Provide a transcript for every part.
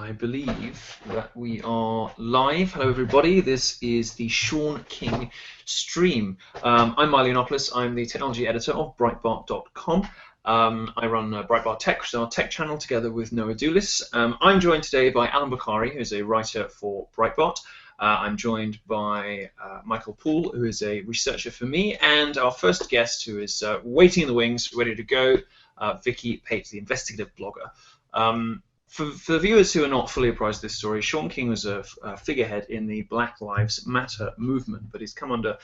I believe that we are live. Hello, everybody. This is the Shaun King stream. I'm Milo Yiannopoulos. I'm the technology editor of Breitbart.com. I run Breitbart Tech, which is our tech channel, together with Noah Doulis. I'm joined today by Allum Bokhari, who is a writer for Breitbart. I'm joined by Michael Poole, who is a researcher for me, and our first guest, who is waiting in the wings, ready to go, Vicky Pate, the investigative blogger. For the viewers who are not fully apprised of this story, Shaun King was a figurehead in the Black Lives Matter movement, but he's come under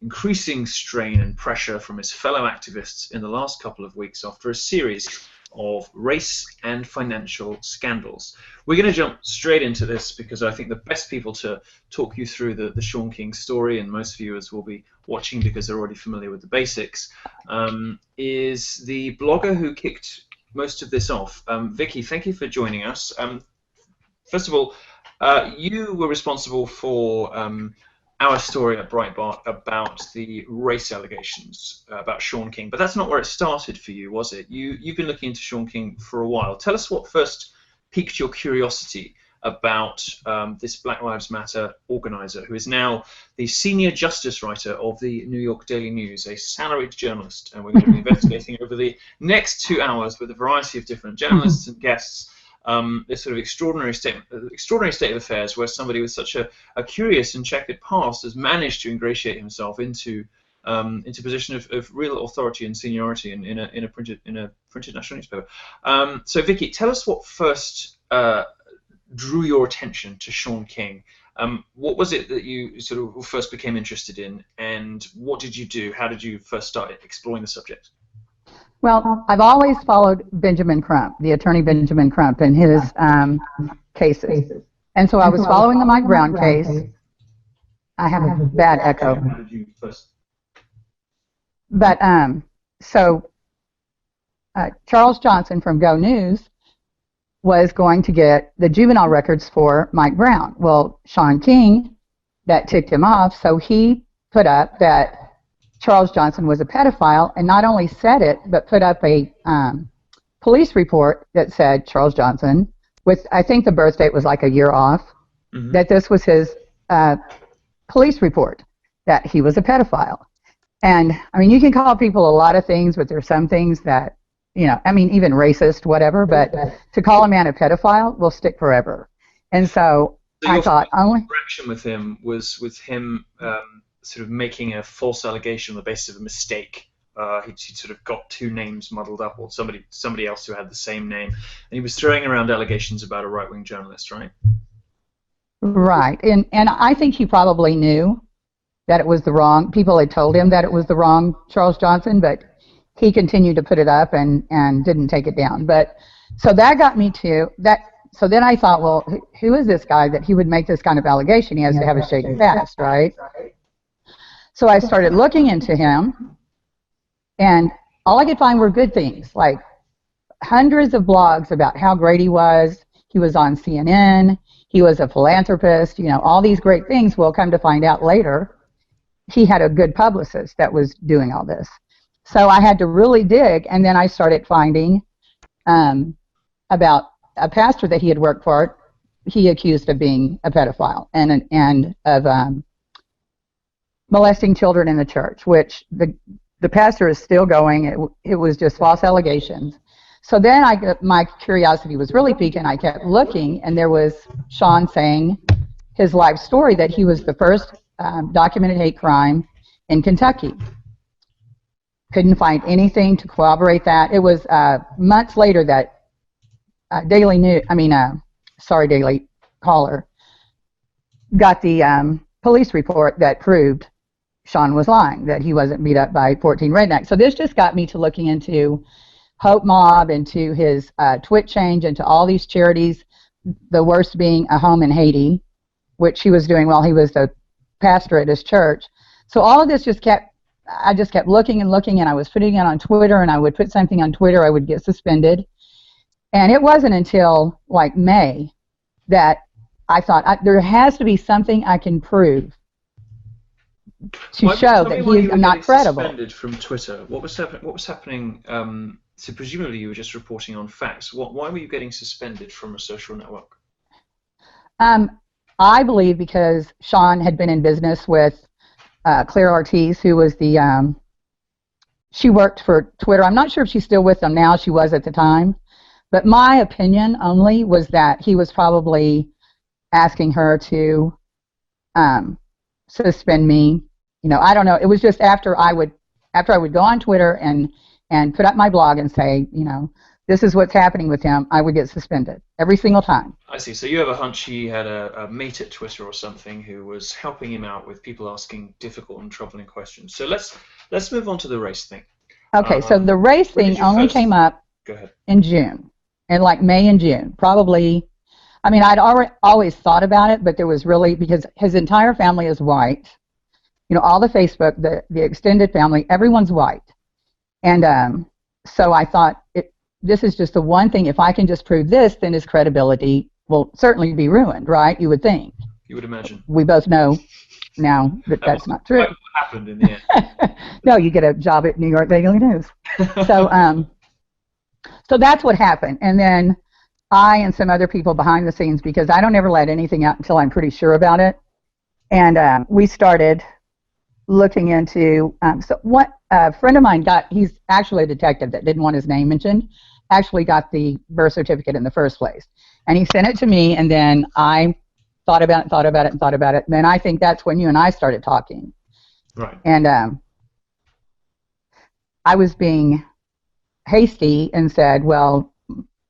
increasing strain and pressure from his fellow activists in the last couple of weeks after a series of race and financial scandals. We're going to jump straight into this because I think the best people to talk you through the Shaun King story, and most viewers will be watching because they're already familiar with the basics, is the blogger who kicked most of this off. Vicky, thank you for joining us. First of all, you were responsible for our story at Breitbart about the race allegations about Shaun King, but that's not where it started for you, was it? You've been looking into Shaun King for a while. Tell us what first piqued your curiosity about this Black Lives Matter organizer, who is now the senior justice writer of the New York Daily News, a salaried journalist, and we're going to be investigating over the next 2 hours with a variety of different journalists and guests this sort of extraordinary state of affairs where somebody with such a curious and checkered past has managed to ingratiate himself into a position of real authority and seniority in a printed national newspaper. So Vicky, tell us what first drew your attention to Shaun King. What was it that you sort of first became interested in, and what did you do? How did you first start exploring the subject? Well, I've always followed Benjamin Crump, the attorney Benjamin Crump, and his cases. And so I was following the Mike Brown case. I have a bad echo. How did you first? But Charles Johnson from Go News was going to get the juvenile records for Mike Brown. Well, Shaun King, that ticked him off, so he put up that Charles Johnson was a pedophile, and not only said it, but put up a police report that said Charles Johnson, with I think the birth date was like a year off, that this was his police report, that he was a pedophile. And, I mean, you can call people a lot of things, but there's some things that, you know, I mean, even racist, whatever, but to call a man a pedophile will stick forever. And so I thought only interaction with him was with him sort of making a false allegation on the basis of a mistake. He sort of got two names muddled up, or somebody else who had the same name, and he was throwing around allegations about a right-wing journalist, right? Right, and I think he probably knew that it was the wrong. People had told him that it was the wrong Charles Johnson, but he continued to put it up and didn't take it down. But so that got me to that. So then I thought, well, who is this guy that he would make this kind of allegation? He has to have a shaky past, right? So I started looking into him, and all I could find were good things, like hundreds of blogs about how great he was. He was on CNN. He was a philanthropist. You know, all these great things. We'll come to find out later, he had a good publicist that was doing all this. So I had to really dig, and then I started finding about a pastor that he had worked for. He accused of being a pedophile and of molesting children in the church, which the pastor is still going. It was just false allegations. So then my curiosity was really piqued, and I kept looking, and there was Shaun saying his life story, that he was the first documented hate crime in Kentucky. Couldn't find anything to corroborate that. It was months later that Daily Caller got the police report that proved Shaun was lying, that he wasn't beat up by 14 rednecks. So this just got me to looking into Hope Mob, into his Twit change, into all these charities, the worst being a home in Haiti, which he was doing while he was the pastor at his church. So all of this I just kept looking and looking, and I was putting it on Twitter, and I would put something on Twitter, I would get suspended. And it wasn't until like May that I thought there has to be something I can prove to show that he is not credible. Suspended from Twitter. What was happening? So presumably you were just reporting on facts. Why were you getting suspended from a social network? I believe because Shaun had been in business with Claire Ortiz, who was the she worked for Twitter. I'm not sure if she's still with them now. She was at the time. But my opinion only was that he was probably asking her to suspend me. I don't know. It was just after I would go on Twitter and put up my blog and say, this is what's happening with him, I would get suspended every single time. I see. So you have a hunch he had a mate at Twitter or something who was helping him out with people asking difficult and troubling questions. So let's move on to the race thing. Okay, so the race thing only came up in June, in like May and June, probably. I mean, I'd always thought about it, but there was really, because his entire family is white. All the Facebook, the extended family, everyone's white. And so I thought, this is just the one thing. If I can just prove this, then his credibility will certainly be ruined, right? You would think. You would imagine. We both know now that that's not true. What happened in the end? No, you get a job at New York Daily News. So that's what happened. And then I and some other people behind the scenes, because I don't ever let anything out until I'm pretty sure about it. And we started looking into, so what a friend of mine got, he's actually a detective that didn't want his name mentioned, actually got the birth certificate in the first place. And he sent it to me, and then I thought about it, and then I think that's when you and I started talking. Right. And I was being hasty and said, well,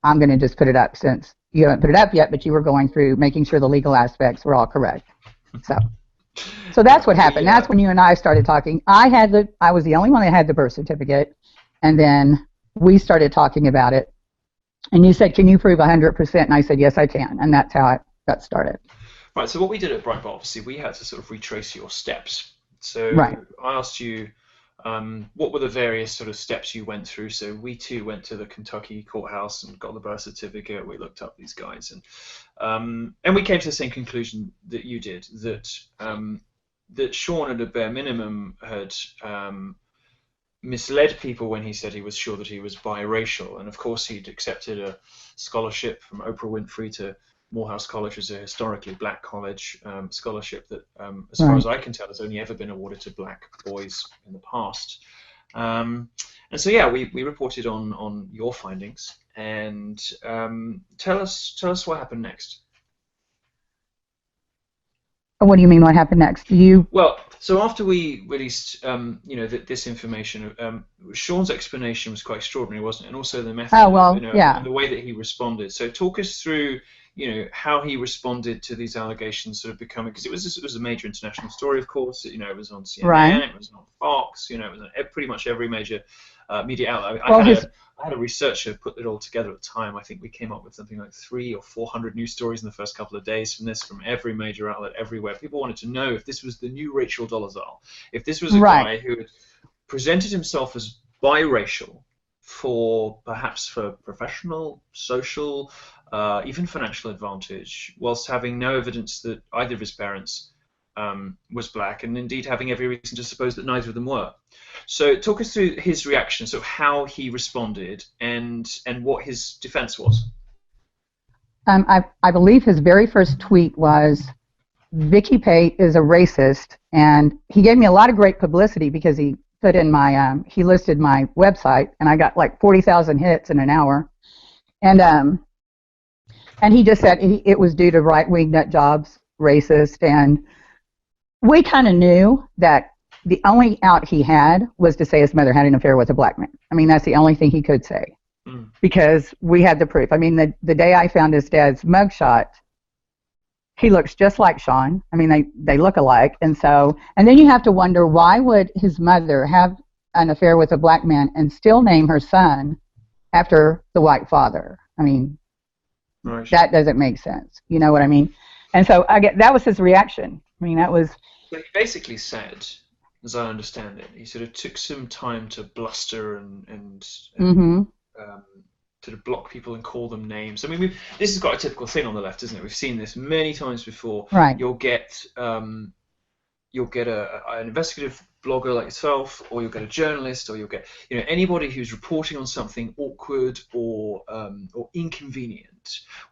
I'm going to just put it up since you haven't put it up yet, but you were going through making sure the legal aspects were all correct. So that's what happened. That's when you and I started talking. I was the only one that had the birth certificate, and then we started talking about it. And you said, can you prove 100%? And I said, yes, I can. And that's how it got started. Right, so what we did at Breitbart, obviously, we had to sort of retrace your steps. So right. I asked you, what were the various sort of steps you went through? So we too went to the Kentucky courthouse and got the birth certificate. We looked up these guys, and we came to the same conclusion that you did, that Shaun, at a bare minimum, had misled people when he said he was sure that he was biracial. And of course, he'd accepted a scholarship from Oprah Winfrey to Morehouse College, as a historically black college, scholarship that, as far as I can tell, has only ever been awarded to black boys in the past. And so, yeah, we reported on your findings, and tell us what happened next. What do you mean? What happened next? Well, so after we released, this information, Shaun's explanation was quite extraordinary, wasn't it? And also the method, and the way that he responded. So talk us through, how he responded to these allegations sort of becoming, because it was a major international story, of course. It was on CNN, right. It was on Fox, it was on pretty much every major media outlet. I had a researcher put it all together at the time. I think we came up with something like 300 or 400 news stories in the first couple of days from every major outlet everywhere. People wanted to know if this was the new Rachel Dolezal, if this was a guy who had presented himself as biracial perhaps for professional, social, even financial advantage, whilst having no evidence that either of his parents was black, and indeed having every reason to suppose that neither of them were. So talk us through his reaction, sort of how he responded, and what his defense was. I believe his very first tweet was, Vicky Pate is a racist, and he gave me a lot of great publicity because he put in he listed my website, and I got like 40,000 hits in an hour, and he just said it was due to right-wing nut jobs, racist, and we kind of knew that the only out he had was to say his mother had an affair with a black man. I mean, that's the only thing he could say, because we had the proof. I mean, the day I found his dad's mugshot, he looks just like Shaun. I mean, they look alike. And then you have to wonder, why would his mother have an affair with a black man and still name her son after the white father? I mean, that doesn't make sense. You know what I mean? And so that was his reaction. I mean, that was... So he basically said, as I understand it, he sort of took some time to bluster and sort of block people and call them names. I mean, this is quite a typical thing on the left, isn't it? We've seen this many times before. Right. You'll get an investigative blogger like yourself, or you'll get a journalist, or you'll get anybody who's reporting on something awkward or inconvenient.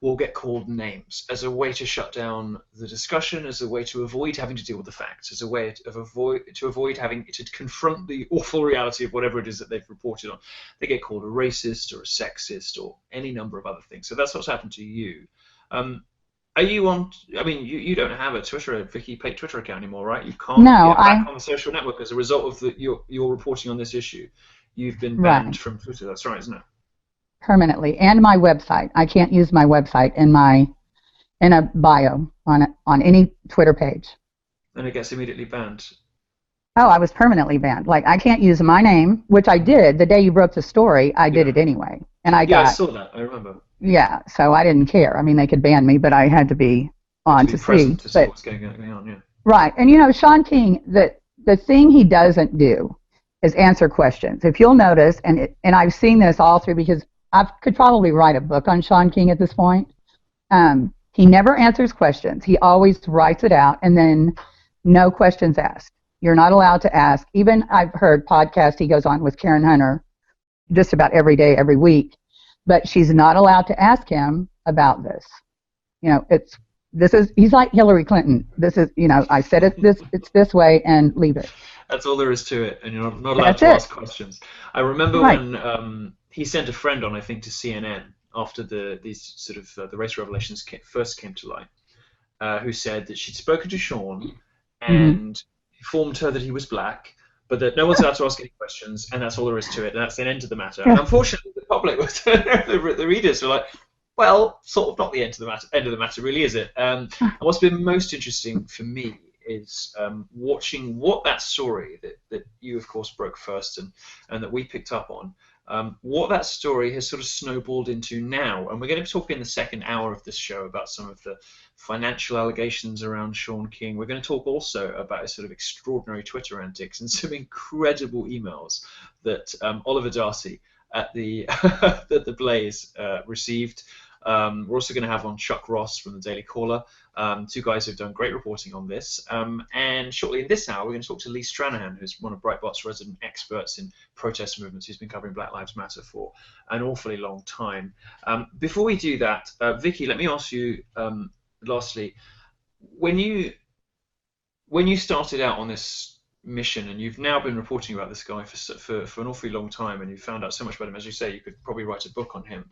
will get called names as a way to shut down the discussion, as a way to avoid having to deal with the facts, as a way of avoid having to confront the awful reality of whatever it is that they've reported on. They get called a racist or a sexist or any number of other things. So that's what's happened to you. Are you on? I mean, you don't have a Vicky Pate Twitter account anymore, right? You can't No, get back on the social network as a result of your reporting on this issue. You've been banned from Twitter. That's right, isn't it? Permanently, and my website. I can't use my website in a bio on any Twitter page. And it gets immediately banned. Oh, I was permanently banned. Like, I can't use my name, which I did the day you broke the story. I did it anyway, and I saw that. I remember. Yeah, so I didn't care. I mean, they could ban me, but I had to be on to see what's going on. Yeah. Right, and Shaun King, the thing he doesn't do is answer questions. If you'll notice, and I've seen this all through, because I could probably write a book on Shaun King at this point. He never answers questions. He always writes it out, and then no questions asked. You're not allowed to ask. Even I've heard podcasts he goes on with Karen Hunter just about every day, every week, but she's not allowed to ask him about this. He's like Hillary Clinton. This is, I said it's this way, and leave it. That's all there is to it, and you're not allowed to ask questions. I remember when he sent a friend on, I think, to CNN after these sort of the race revelations first came to light, who said that she'd spoken to Shaun and informed her that he was black, but that no one's allowed to ask any questions, and that's all there is to it, and that's the end of the matter. And unfortunately, the public, the readers were like, well, sort of not the end of the matter, really, is it? And what's been most interesting for me is watching what that story that you, of course, broke first and that we picked up on, what that story has sort of snowballed into now. And we're going to be talking in the second hour of this show about some of the financial allegations around Shaun King. We're going to talk also about his sort of extraordinary Twitter antics and some incredible emails that Oliver Darcy at the the Blaze received. We're also going to have on Chuck Ross from the Daily Caller, two guys who've done great reporting on this. And shortly in this hour, we're going to talk to Lee Stranahan, who's one of Breitbart's resident experts in protest movements, who's been covering Black Lives Matter for an awfully long time. Before we do that, Vicky, let me ask you, lastly, when you started out on this mission, and you've now been reporting about this guy for an awfully long time, and you found out so much about him, as you say, you could probably write a book on him.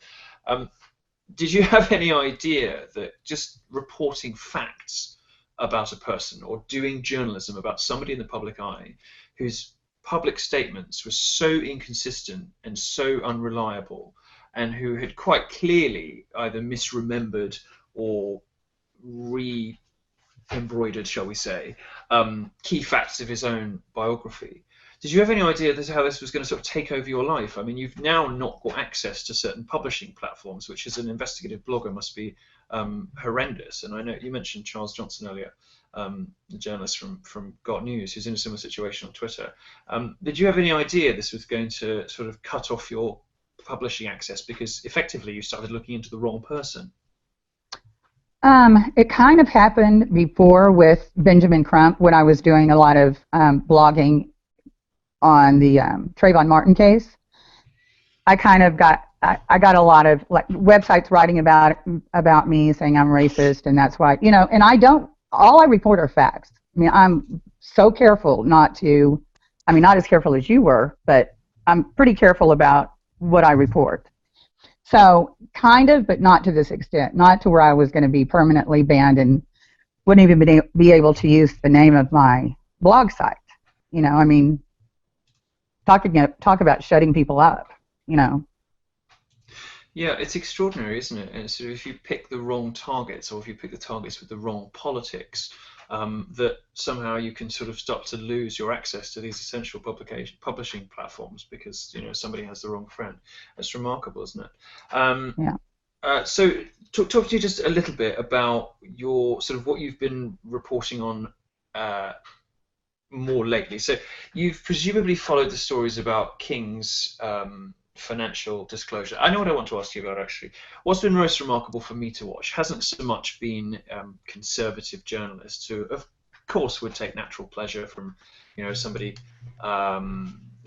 Did you have any idea that just reporting facts about a person or doing journalism about somebody in the public eye whose public statements were so inconsistent and so unreliable, and who had quite clearly either misremembered or re-embroidered, shall we say, key facts of his own biography? Did you have any idea how this was going to sort of take over your life? I mean, you've now not got access to certain publishing platforms, which as an investigative blogger must be horrendous. And I know you mentioned Charles Johnson earlier, the journalist from Got News, who's in a similar situation on Twitter. Did you have any idea this was going to sort of cut off your publishing access because effectively you started looking into the wrong person? It kind of happened before with Benjamin Crump when I was doing a lot of blogging on the Trayvon Martin case. I kind of got a lot of websites writing about me saying I'm racist, and that's why, and all I report are facts. I mean, I'm so careful not as careful as you were, but I'm pretty careful about what I report. So kind of, but not to this extent, not to where I was going to be permanently banned and wouldn't even be able to use the name of my blog site. I mean, talk about shutting people up, Yeah, it's extraordinary, isn't it? And so if you pick the wrong targets, or if you pick the targets with the wrong politics, that somehow you can sort of start to lose your access to these essential publishing platforms because somebody has the wrong friend. That's remarkable, isn't it? Yeah. So talk to you just a little bit about your sort of what you've been reporting on more lately. So you've presumably followed the stories about King's financial disclosure. I know what I want to ask you about, actually. What's been most remarkable for me to watch hasn't so much been conservative journalists who, of course, would take natural pleasure from somebody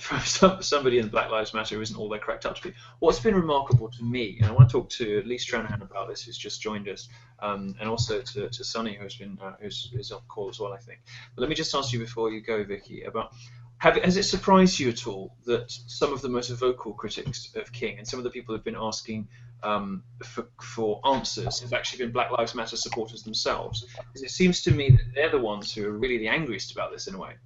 somebody in Black Lives Matter who isn't all they're cracked up to be. What's been remarkable to me, and I want to talk to Lee Stranahan about this, who's just joined us, and also to Sonny, who's been who's on call as well, I think. But let me just ask you before you go, Vicky, about has it surprised you at all that some of the most vocal critics of King and some of the people who've been asking for answers have actually been Black Lives Matter supporters themselves? Because it seems to me that they're the ones who are really the angriest about this in a way.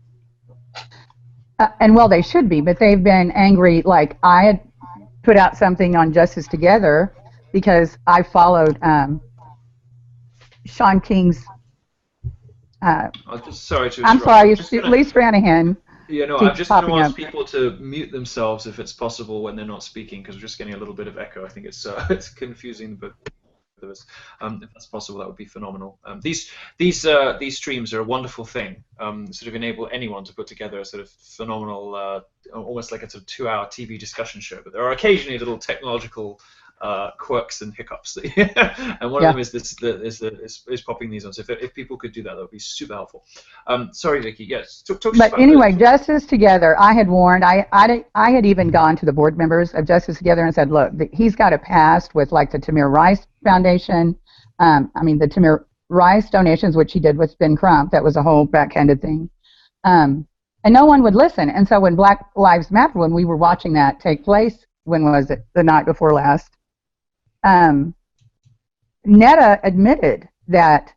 And well, they should be, but they've been angry. Like, I had put out something on Justice Together because I followed Shaun King's. I'm just sorry to I'm interrupt. sorry, Lee Stranahan. Yeah, no, I'm just going to ask people to mute themselves if it's possible when they're not speaking, because we're just getting a little bit of echo. I think it's it's confusing, but if that's possible, that would be phenomenal. These streams are a wonderful thing. Sort of enable anyone to put together a sort of phenomenal, almost like a sort of 2-hour TV discussion show. But there are occasionally little technological quirks and hiccups, and one of them is popping these on. So if people could do that, that would be super helpful. Sorry, Vicky. Yes. But anyway, Justice Together. I had warned. I had even gone to the board members of Justice Together and said, look, he's got a past with like the Tamir Rice Foundation. I mean the Tamir Rice donations, which he did with Ben Crump. That was a whole backhanded thing. And no one would listen. And so when Black Lives Matter, when we were watching that take place, when was it? The night before last. Netta admitted that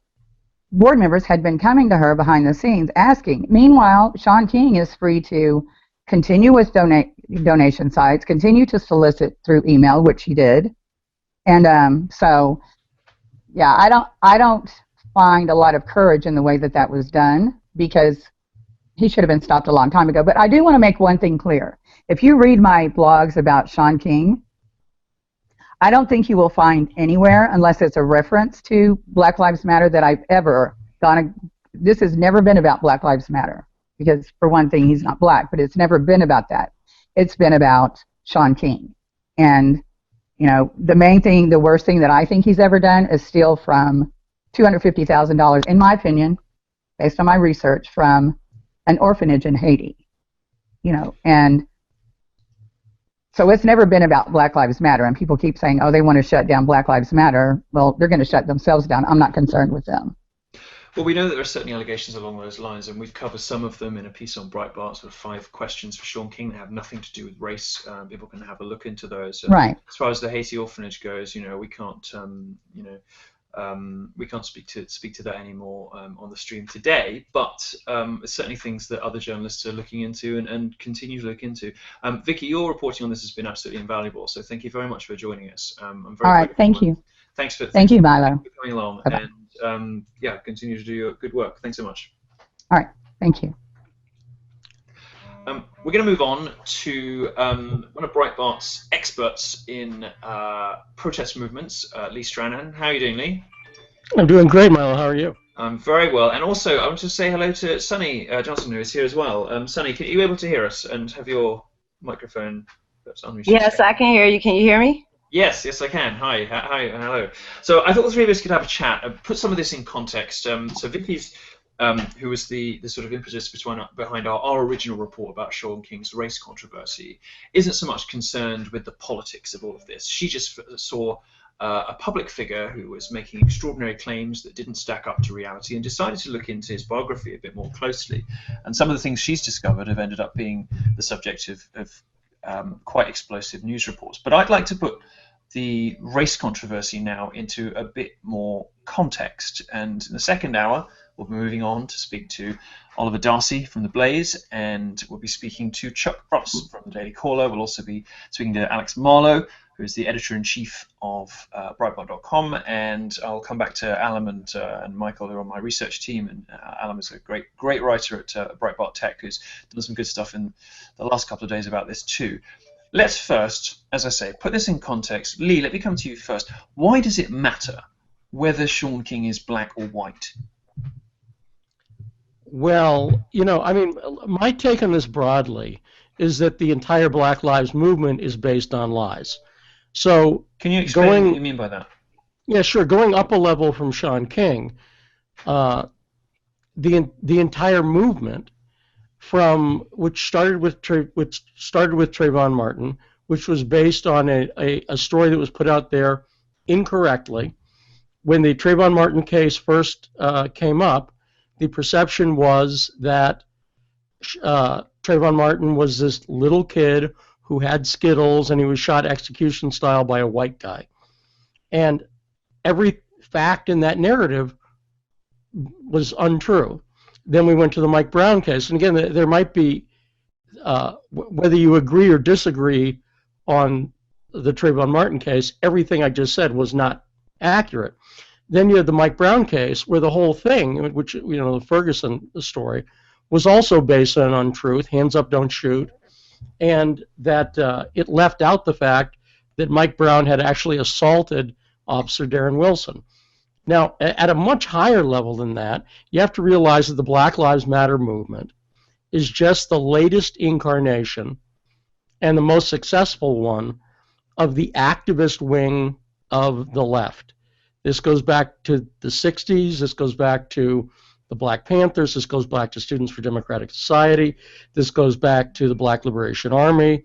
board members had been coming to her behind the scenes asking. Meanwhile, Shaun King is free to continue with donation sites, continue to solicit through email, which he did. And so, yeah, I don't find a lot of courage in the way that was done, because he should have been stopped a long time ago. But I do want to make one thing clear. If you read my blogs about Shaun King, I don't think you will find anywhere, unless it's a reference to Black Lives Matter, that I've ever gone. This has never been about Black Lives Matter, because for one thing, he's not black, but it's never been about that. It's been about Shaun King. And, you know, the main thing, the worst thing that I think he's ever done is steal from $250,000, in my opinion, based on my research, from an orphanage in Haiti. You know, and so it's never been about Black Lives Matter, and people keep saying, oh, they want to shut down Black Lives Matter. Well, they're going to shut themselves down. I'm not concerned with them. Well, we know that there are certainly allegations along those lines, and we've covered some of them in a piece on Breitbart, sort of 5 questions for Shaun King that have nothing to do with race. People can have a look into those. Right. As far as the Haiti orphanage goes, you know, we can't, we can't speak to that anymore on the stream today, but certainly things that other journalists are looking into and continue to look into. Vicky, your reporting on this has been absolutely invaluable, so thank you very much for joining us. I'm very All right, thank you. Thanks you, Milo, for coming along. Bye-bye. And yeah, continue to do your good work. Thanks so much. All right, thank you. We're going to move on to one of Breitbart's experts in protest movements, Lee Stranahan. How are you doing, Lee? I'm doing great, Milo. How are you? I'm very well. And also, I want to say hello to Sonny Johnson, who is here as well. Sonny, are you able to hear us and have your microphone on? Yes, I can hear you. Can you hear me? Yes, I can. Hi, hello. So I thought the three of us could have a chat and put some of this in context. So Vicky's, who was the sort of impetus behind our original report about Shaun King's race controversy, isn't so much concerned with the politics of all of this. She just saw a public figure who was making extraordinary claims that didn't stack up to reality, and decided to look into his biography a bit more closely. And some of the things she's discovered have ended up being the subject of quite explosive news reports. But I'd like to put the race controversy now into a bit more context. And in the second hour, we'll be moving on to speak to Oliver Darcy from The Blaze, and we'll be speaking to Chuck Ross from The Daily Caller. We'll also be speaking to Alex Marlow, who is the editor-in-chief of Breitbart.com, and I'll come back to Allum and Michael, who are on my research team. And Allum is a great writer at Breitbart Tech, who's done some good stuff in the last couple of days about this too. Let's first, as I say, put this in context. Lee, let me come to you first. Why does it matter whether Shaun King is black or white? Well, you know, I mean, my take on this broadly is that the entire Black Lives Movement is based on lies. So, can you explain what you mean by that? Yeah, sure. Going up a level from Shaun King, the entire movement which started with Trayvon Martin, which was based on a story that was put out there incorrectly. When the Trayvon Martin case first came up, the perception was that Trayvon Martin was this little kid who had Skittles and he was shot execution style by a white guy. And every fact in that narrative was untrue. Then we went to the Mike Brown case. And again, there might be, whether you agree or disagree on the Trayvon Martin case, everything I just said was not accurate. Then you had the Mike Brown case where the whole thing, which, the Ferguson story, was also based on untruth, hands up, don't shoot, and that it left out the fact that Mike Brown had actually assaulted Officer Darren Wilson. Now, at a much higher level than that, you have to realize that the Black Lives Matter movement is just the latest incarnation and the most successful one of the activist wing of the left. This goes back to the 60s, this goes back to the Black Panthers, this goes back to Students for Democratic Society, this goes back to the Black Liberation Army,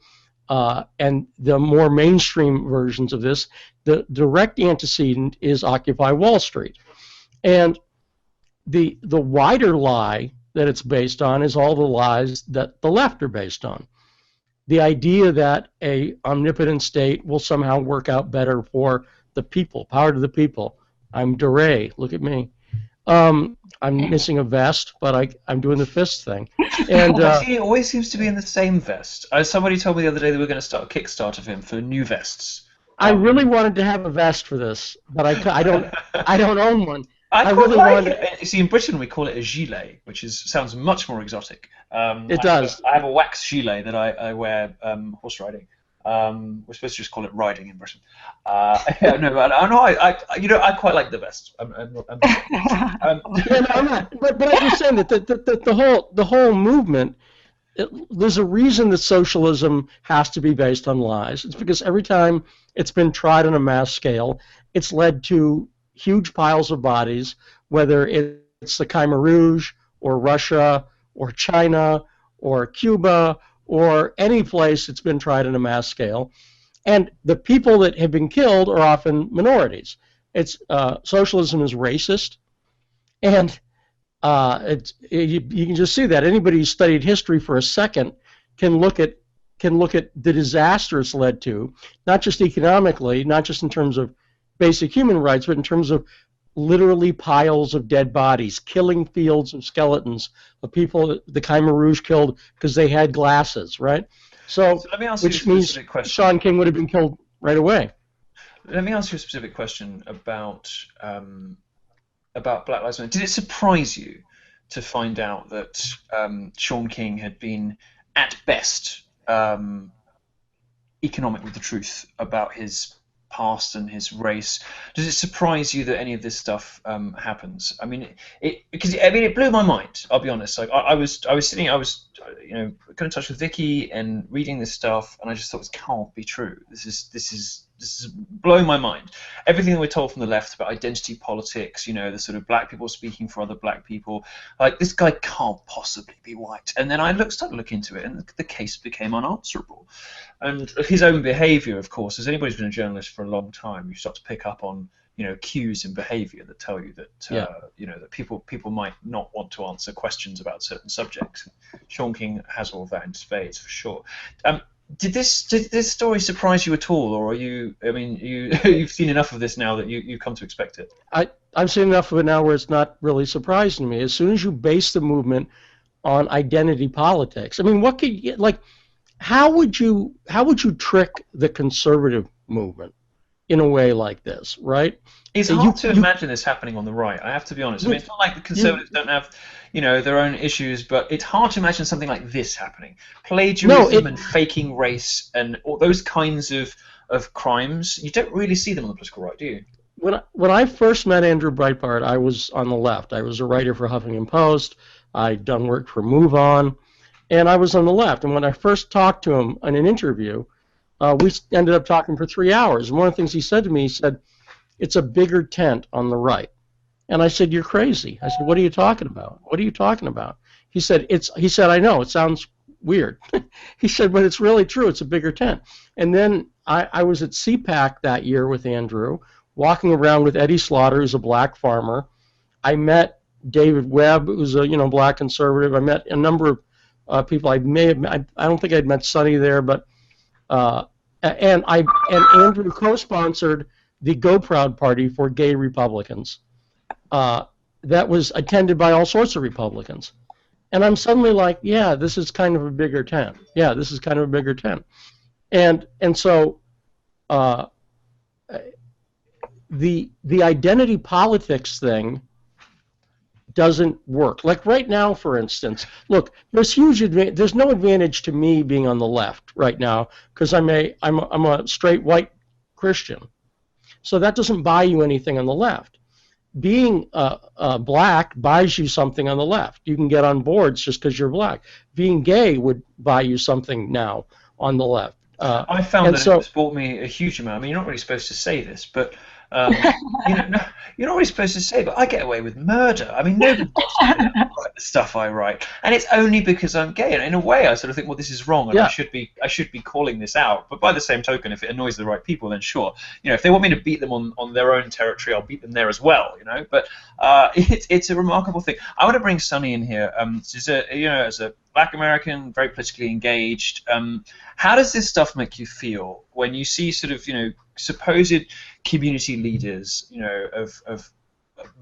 and the more mainstream versions of this. The direct antecedent is Occupy Wall Street. And the wider lie that it's based on is all the lies that the left are based on. The idea that a omnipotent state will somehow work out better for the people, power to the people. I'm DeRay, look at me. I'm missing a vest, but I'm doing the fist thing. And he always seems to be in the same vest. Somebody told me the other day they were going to start a Kickstarter of him for new vests. I really wanted to have a vest for this, but I don't own one. I really wanted. See, in Britain we call it a gilet, which sounds much more exotic. It does. I have a wax gilet that I wear horse riding. We're supposed to just call it riding in Britain. Yeah, no, I quite like the vest. I'm not. But I'm just saying that the whole movement. There's a reason that socialism has to be based on lies. It's because every time it's been tried on a mass scale, it's led to huge piles of bodies, whether it's the Khmer Rouge or Russia or China or Cuba or any place that's been tried on a mass scale. And the people that have been killed are often minorities. Socialism is racist, and you can just see that. Anybody who's studied history for a second can look at the disaster it's led to, not just economically, not just in terms of basic human rights, but in terms of literally piles of dead bodies, killing fields of skeletons of people the Khmer Rouge killed because they had glasses, right? So let me ask you a specific question. Shaun King would have been killed right away. Let me ask you a specific question about Black Lives Matter. Did it surprise you to find out that Shaun King had been, at best, economic with the truth about his past and his race? Does it surprise you that any of this stuff happens? I mean, it blew my mind. I'll be honest. Like I was got in touch with Vicky and reading this stuff, and I just thought this can't be true. This is blowing my mind. Everything that we're told from the left about identity politics, the sort of black people speaking for other black people, like this guy can't possibly be white. And then I started to look into it, and the case became unanswerable. And his own behaviour, of course, as anybody's been a journalist for a long time, you start to pick up on cues in behaviour that tell you that that people might not want to answer questions about certain subjects. Shaun King has all of that in spades for sure. Did this story surprise you at all, or you've seen enough of this now that you've come to expect it? I've seen enough of it now where it's not really surprising me. As soon as you base the movement on identity politics, I mean, what could you, like? How would you trick the conservative movement in a way like this, right? It's hard to imagine this happening on the right. I have to be honest. I mean, it's not like the conservatives don't have, their own issues, but it's hard to imagine something like this happening. Plagiarism and faking race and all those kinds of crimes, you don't really see them on the political right, do you? When I first met Andrew Breitbart, I was on the left. I was a writer for Huffington Post. I'd done work for Move On, and I was on the left. And when I first talked to him in an interview, we ended up talking for 3 hours. And one of the things he said to me, he said, "It's a bigger tent on the right." And I said, "You're crazy." I said, "What are you talking about? What are you talking about?" He said, I know, it sounds weird. He said, but it's really true. It's a bigger tent. And then I was at CPAC that year with Andrew, walking around with Eddie Slaughter, who's a black farmer. I met David Webb, who's a black conservative. I met a number of people. I don't think I'd met Sonny there, but and Andrew co-sponsored the Go Proud Party for gay Republicans. That was attended by all sorts of Republicans. And I'm suddenly like, yeah, this is kind of a bigger tent. Yeah, this is kind of a bigger tent. And so the identity politics thing doesn't work. Like right now, for instance, look, there's no advantage to me being on the left right now because I'm a straight white Christian. So that doesn't buy you anything on the left. Being black buys you something on the left. You can get on boards just because you're black. Being gay would buy you something now on the left. I found that it's bought me a huge amount. I mean, you're not really supposed to say this, but you're not really supposed to say, but I get away with murder. I mean, nobody writes the stuff I write, and it's only because I'm gay. And in a way, I sort of think, well, this is wrong, and I should be calling this out. But by the same token, if it annoys the right people, then sure, if they want me to beat them on their own territory, I'll beat them there as well. But it's a remarkable thing. I want to bring Sonny in here. As a Black American, very politically engaged. How does this stuff make you feel when you see sort of supposed community leaders of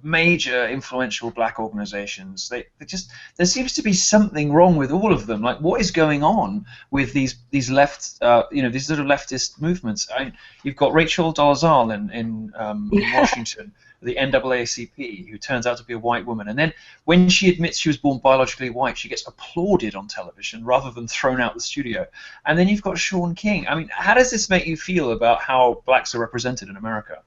major influential black organizations? There seems to be something wrong with all of them. Like, what is going on with these left these sort of leftist movements? You've got Rachel Dolezal in Washington, the NAACP, who turns out to be a white woman, and then when she admits she was born biologically white, she gets applauded on television rather than thrown out the studio. And then you've got Shaun King. I mean, how does this make you feel about how blacks are represented in America?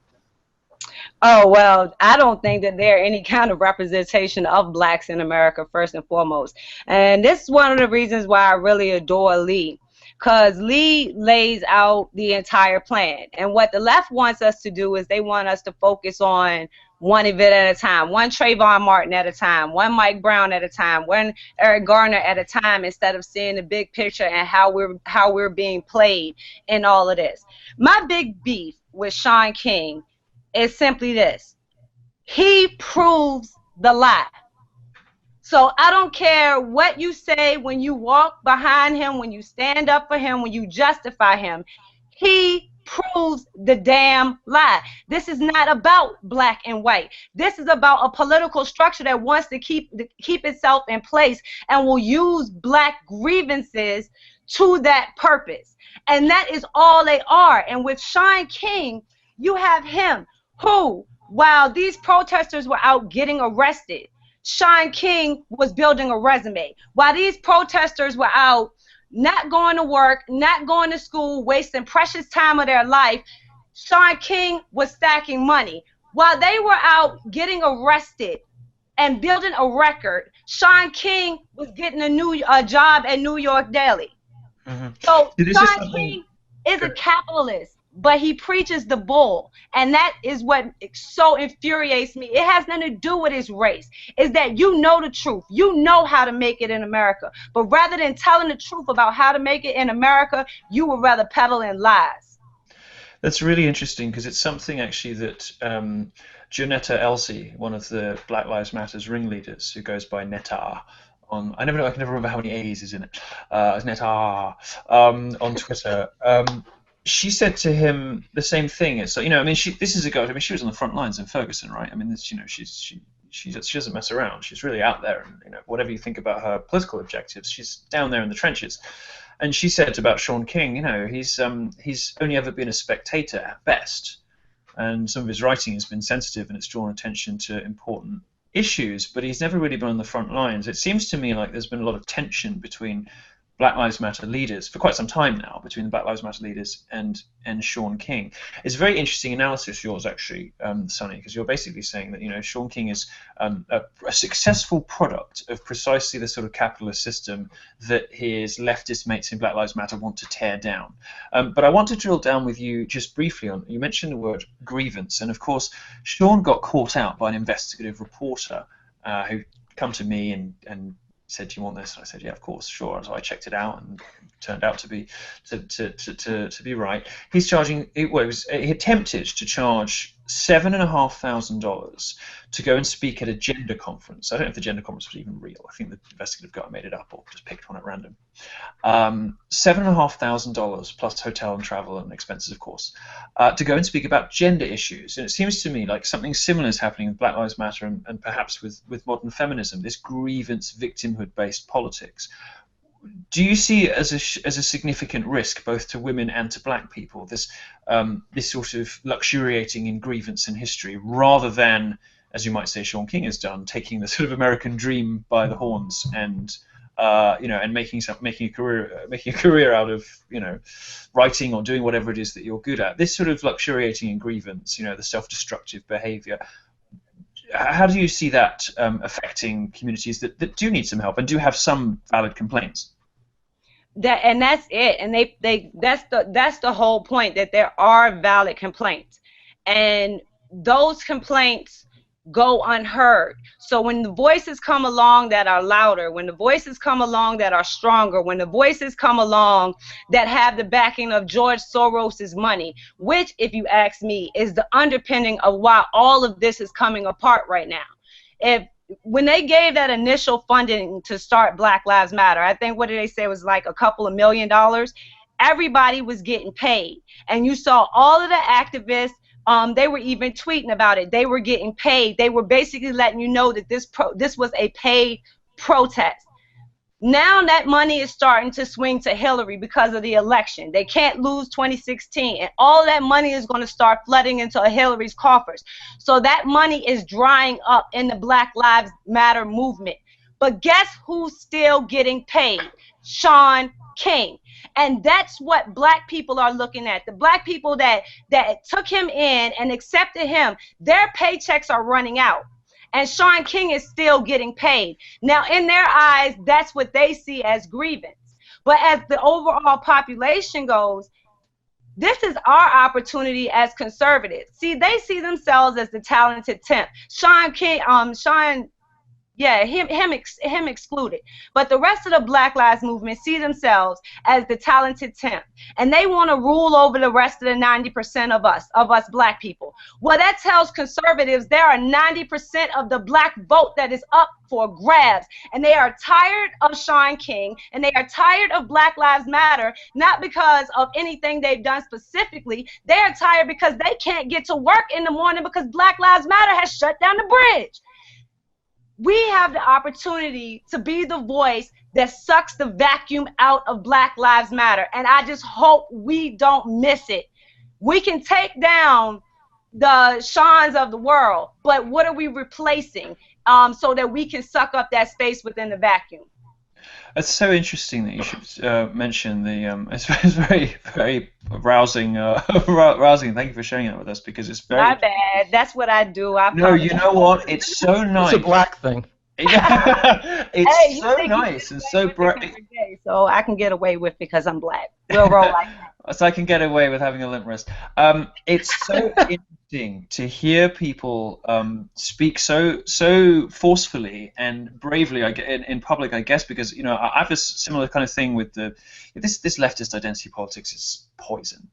Oh, well, I don't think that there are any kind of representation of blacks in America, first and foremost. And this is one of the reasons why I really adore Lee, because Lee lays out the entire plan. And what the left wants us to do is they want us to focus on one event at a time, one Trayvon Martin at a time, one Mike Brown at a time, one Eric Garner at a time, instead of seeing the big picture and how we're being played in all of this. My big beef with Shaun King is simply this: he proves the lie. So I don't care what you say when you walk behind him, when you stand up for him, when you justify him. He proves the damn lie. This is not about black and white. This is about a political structure that wants to keep itself in place and will use black grievances to that purpose. And that is all they are. And with Shaun King, you have him who, while these protesters were out getting arrested, Shaun King was building a resume. While these protesters were out not going to work, not going to school, wasting precious time of their life, Shaun King was stacking money. While they were out getting arrested and building a record, Shaun King was getting a job at New York Daily. Mm-hmm. So Shaun King is a capitalist, but he preaches the bull, and that is what so infuriates me. It has nothing to do with his race. It's that you know the truth. You know how to make it in America. But rather than telling the truth about how to make it in America, you would rather peddle in lies. That's really interesting, because it's something actually that Jonetta Elsey, one of the Black Lives Matter's ringleaders, who goes by Netta, I can never remember how many A's is in it. It's Netta on Twitter. She said to him the same thing. It's like, this is a girl. I mean, she was on the front lines in Ferguson, right? I mean, she doesn't mess around. She's really out there, and whatever you think about her political objectives, she's down there in the trenches. And she said about Shaun King, he's only ever been a spectator at best, and some of his writing has been sensitive and it's drawn attention to important issues, but he's never really been on the front lines. It seems to me like there's been a lot of tension between Black Lives Matter leaders for quite some time now, between the Black Lives Matter leaders and Shaun King. It's a very interesting analysis, yours actually, Sonny, because you're basically saying that Shaun King is a successful product of precisely the sort of capitalist system that his leftist mates in Black Lives Matter want to tear down. But I want to drill down with you just briefly on, you mentioned the word grievance, and of course Shaun got caught out by an investigative reporter who come to me and said, "Do you want this?" And I said, "Yeah, of course, sure." And so I checked it out, and it turned out to be to be right. He's charging. He attempted to charge $7,500 to go and speak at a gender conference. I don't know if the gender conference was even real. I think the investigative guy made it up or just picked one at random. $7,500 plus hotel and travel and expenses, of course, to go and speak about gender issues. And it seems to me like something similar is happening with Black Lives Matter and perhaps with modern feminism, this grievance victimhood-based politics. Do you see it as a significant risk both to women and to black people, this sort of luxuriating in grievance and history, rather than, as you might say, Shaun King has done, taking the sort of American dream by the horns and and making a career out of writing or doing whatever it is that you're good at? This sort of luxuriating in grievance, the self-destructive behavior. How do you see that affecting communities that do need some help and do have some valid complaints? That's it, and that's the whole point, that there are valid complaints, and those complaints go unheard. So when the voices come along that are louder, when the voices come along that are stronger, when the voices come along that have the backing of George Soros's money, which, if you ask me, is the underpinning of why all of this is coming apart right now. When they gave that initial funding to start Black Lives Matter, I think, what did they say, it was like a couple of $1 million. Everybody was getting paid, and you saw all of the activists. They were even tweeting about it. They were getting paid. They were basically letting you know that this was a paid protest. Now that money is starting to swing to Hillary because of the election. They can't lose 2016, and all that money is going to start flooding into Hillary's coffers. So that money is drying up in the Black Lives Matter movement. But guess who's still getting paid? Shaun King. And that's what black people are looking at. The black people that took him in and accepted him, their paychecks are running out. And Shaun King is still getting paid. Now, in their eyes, that's what they see as grievance. But as the overall population goes, this is our opportunity as conservatives. See, they see themselves as the talented temp. Shaun King, him excluded. But the rest of the Black Lives Movement see themselves as the talented temp, and they want to rule over the rest of the 90% of us black people. Well, that tells conservatives there are 90% of the black vote that is up for grabs, and they are tired of Shaun King, and they are tired of Black Lives Matter, not because of anything they've done specifically. They are tired because they can't get to work in the morning because Black Lives Matter has shut down the bridge. We have the opportunity to be the voice that sucks the vacuum out of Black Lives Matter, and I just hope we don't miss it. We can take down the Shauns of the world, but what are we replacing so that we can suck up that space within the vacuum? It's so interesting that you should mention the. It's very, very rousing. Rousing. Thank you for sharing that with us, because it's very. My bad. That's what I do. No, you know what? It's so nice. It's a black thing. It's so nice and so bright. So I can get away with it because I'm black. We'll roll like that. So I can get away with having a limp wrist. It's so interesting to hear people speak so forcefully and bravely in public, I guess, because I have this similar kind of thing with this leftist identity politics is poison.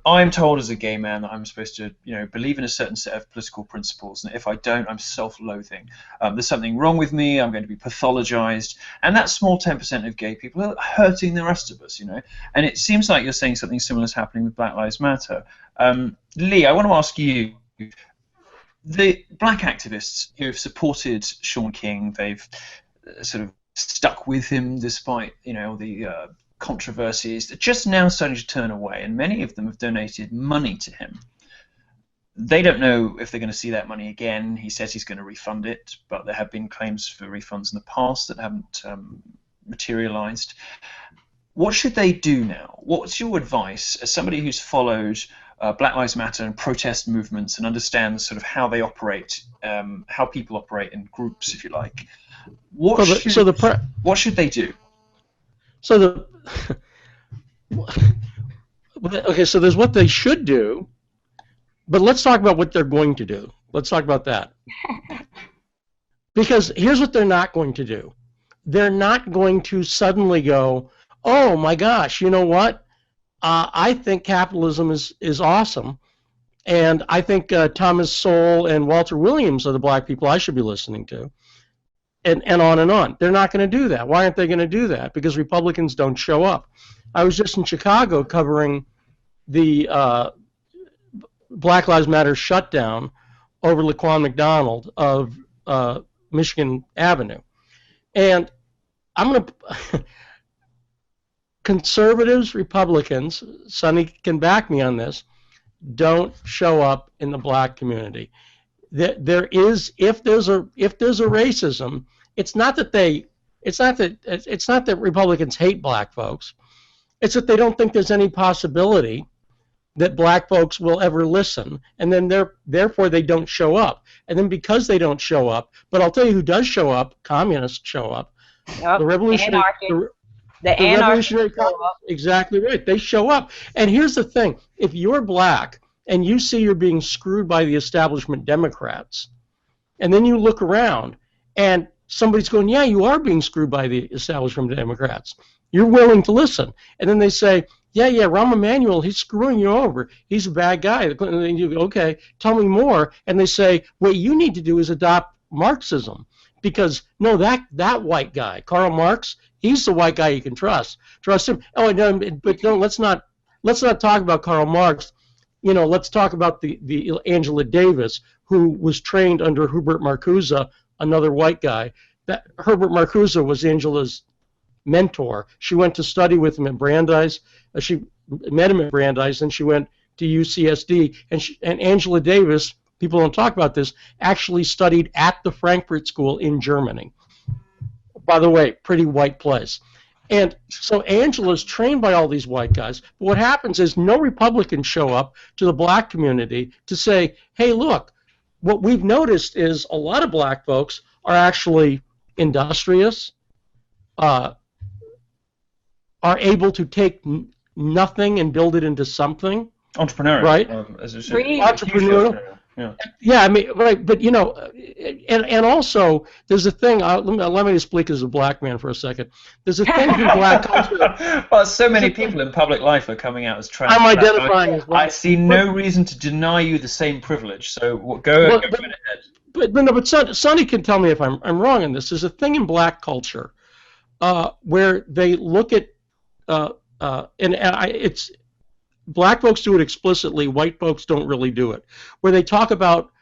I'm told as a gay man that I'm supposed to believe in a certain set of political principles, and if I don't, I'm self-loathing. There's something wrong with me. I'm going to be pathologized, and that small 10% of gay people are hurting the rest of us. And it seems like you're saying something similar is happening with Black Lives Matter. Lee, I want to ask you, the black activists who have supported Shaun King, they've sort of stuck with him despite the controversies, they're just now starting to turn away, and many of them have donated money to him. They don't know if they're going to see that money again. He says he's going to refund it, but there have been claims for refunds in the past that haven't materialized. What should they do now? What's your advice as somebody who's followed Black Lives Matter and protest movements and understands sort of how they operate, how people operate in groups, if you like? What should they do? Okay, so there's what they should do, but let's talk about what they're going to do. Let's talk about that. Because here's what they're not going to do. they're not going to suddenly go, oh my gosh, you know what? I think capitalism is awesome, and I think Thomas Sowell and Walter Williams are the black people I should be listening to, and on and on. They're not going to do that. Why aren't they going to do that? Because Republicans don't show up. I was just in Chicago covering the Black Lives Matter shutdown over Laquan McDonald of Michigan Avenue. And I'm going to... Conservatives, Republicans, Sonny can back me on this, don't show up in the black community. There is, if there's a racism, it's not that Republicans hate black folks. It's that they don't think there's any possibility that black folks will ever listen, and then therefore they don't show up. And then because they don't show up, but I'll tell you who does show up: communists show up. Yep. The revolutionary. The revolutionary communists, exactly right. They show up. And here's the thing: if you're black and you see you're being screwed by the establishment Democrats, and then you look around and somebody's going, yeah, you are being screwed by the establishment Democrats, you're willing to listen. And then they say, yeah, Rahm Emanuel, he's screwing you over. He's a bad guy. And then you go, okay, tell me more. And they say, what you need to do is adopt Marxism. Because, no, that white guy, Karl Marx, he's the white guy you can trust. Trust him. Oh, no, but no, let's not talk about Karl Marx. You know, let's talk about the Angela Davis, who was trained under Herbert Marcuse, another white guy. That Herbert Marcuse was Angela's mentor. She went to study with him at Brandeis. She met him at Brandeis, and she went to UCSD. And Angela Davis, people don't talk about this, actually studied at the Frankfurt School in Germany. By the way, pretty white place. And so Angela's trained by all these white guys. But what happens is no Republicans show up to the black community to say, hey, look, what we've noticed is a lot of black folks are actually industrious, are able to take nothing and build it into something. Entrepreneurial. Right? Entrepreneurial. Yeah, I mean, right, but you know, and also there's a thing. Let me just speak as a black man for a second. There's a thing in black culture. Well, so many people in public life are coming out as trans. I'm identifying as well. I see no reason to deny you the same privilege. So go ahead. But Sonny can tell me if I'm wrong in this. There's a thing in black culture where they look at it's. Black folks do it explicitly, white folks don't really do it, where they talk about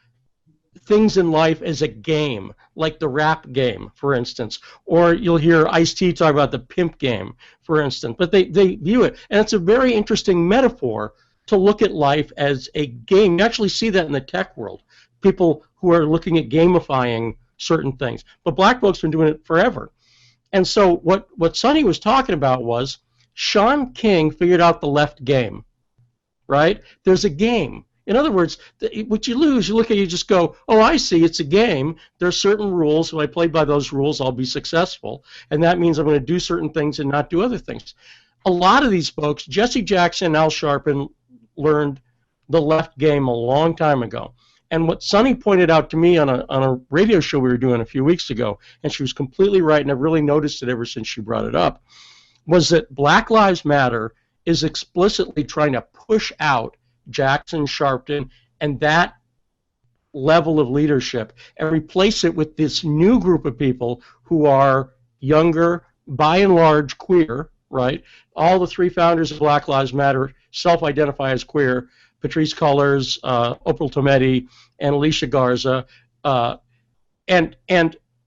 things in life as a game, like the rap game, for instance, or you'll hear Ice-T talk about the pimp game, for instance, but they view it, and it's a very interesting metaphor to look at life as a game. You actually see that in the tech world, people who are looking at gamifying certain things, but black folks have been doing it forever. And so what Sonny was talking about was Shaun King figured out the left game. Right? There's a game. In other words, what you lose, you look at it, you just go, oh, I see, it's a game. There are certain rules. If I play by those rules, I'll be successful. And that means I'm going to do certain things and not do other things. A lot of these folks, Jesse Jackson and Al Sharpton, learned the left game a long time ago. And what Sonny pointed out to me on a radio show we were doing a few weeks ago, and she was completely right, and I've really noticed it ever since she brought it up, was that Black Lives Matter is explicitly trying to push out Jackson, Sharpton, and that level of leadership and replace it with this new group of people who are younger, by and large queer, right? All the three founders of Black Lives Matter self-identify as queer: Patrisse Cullors, Opal Tometi, and Alicia Garza. And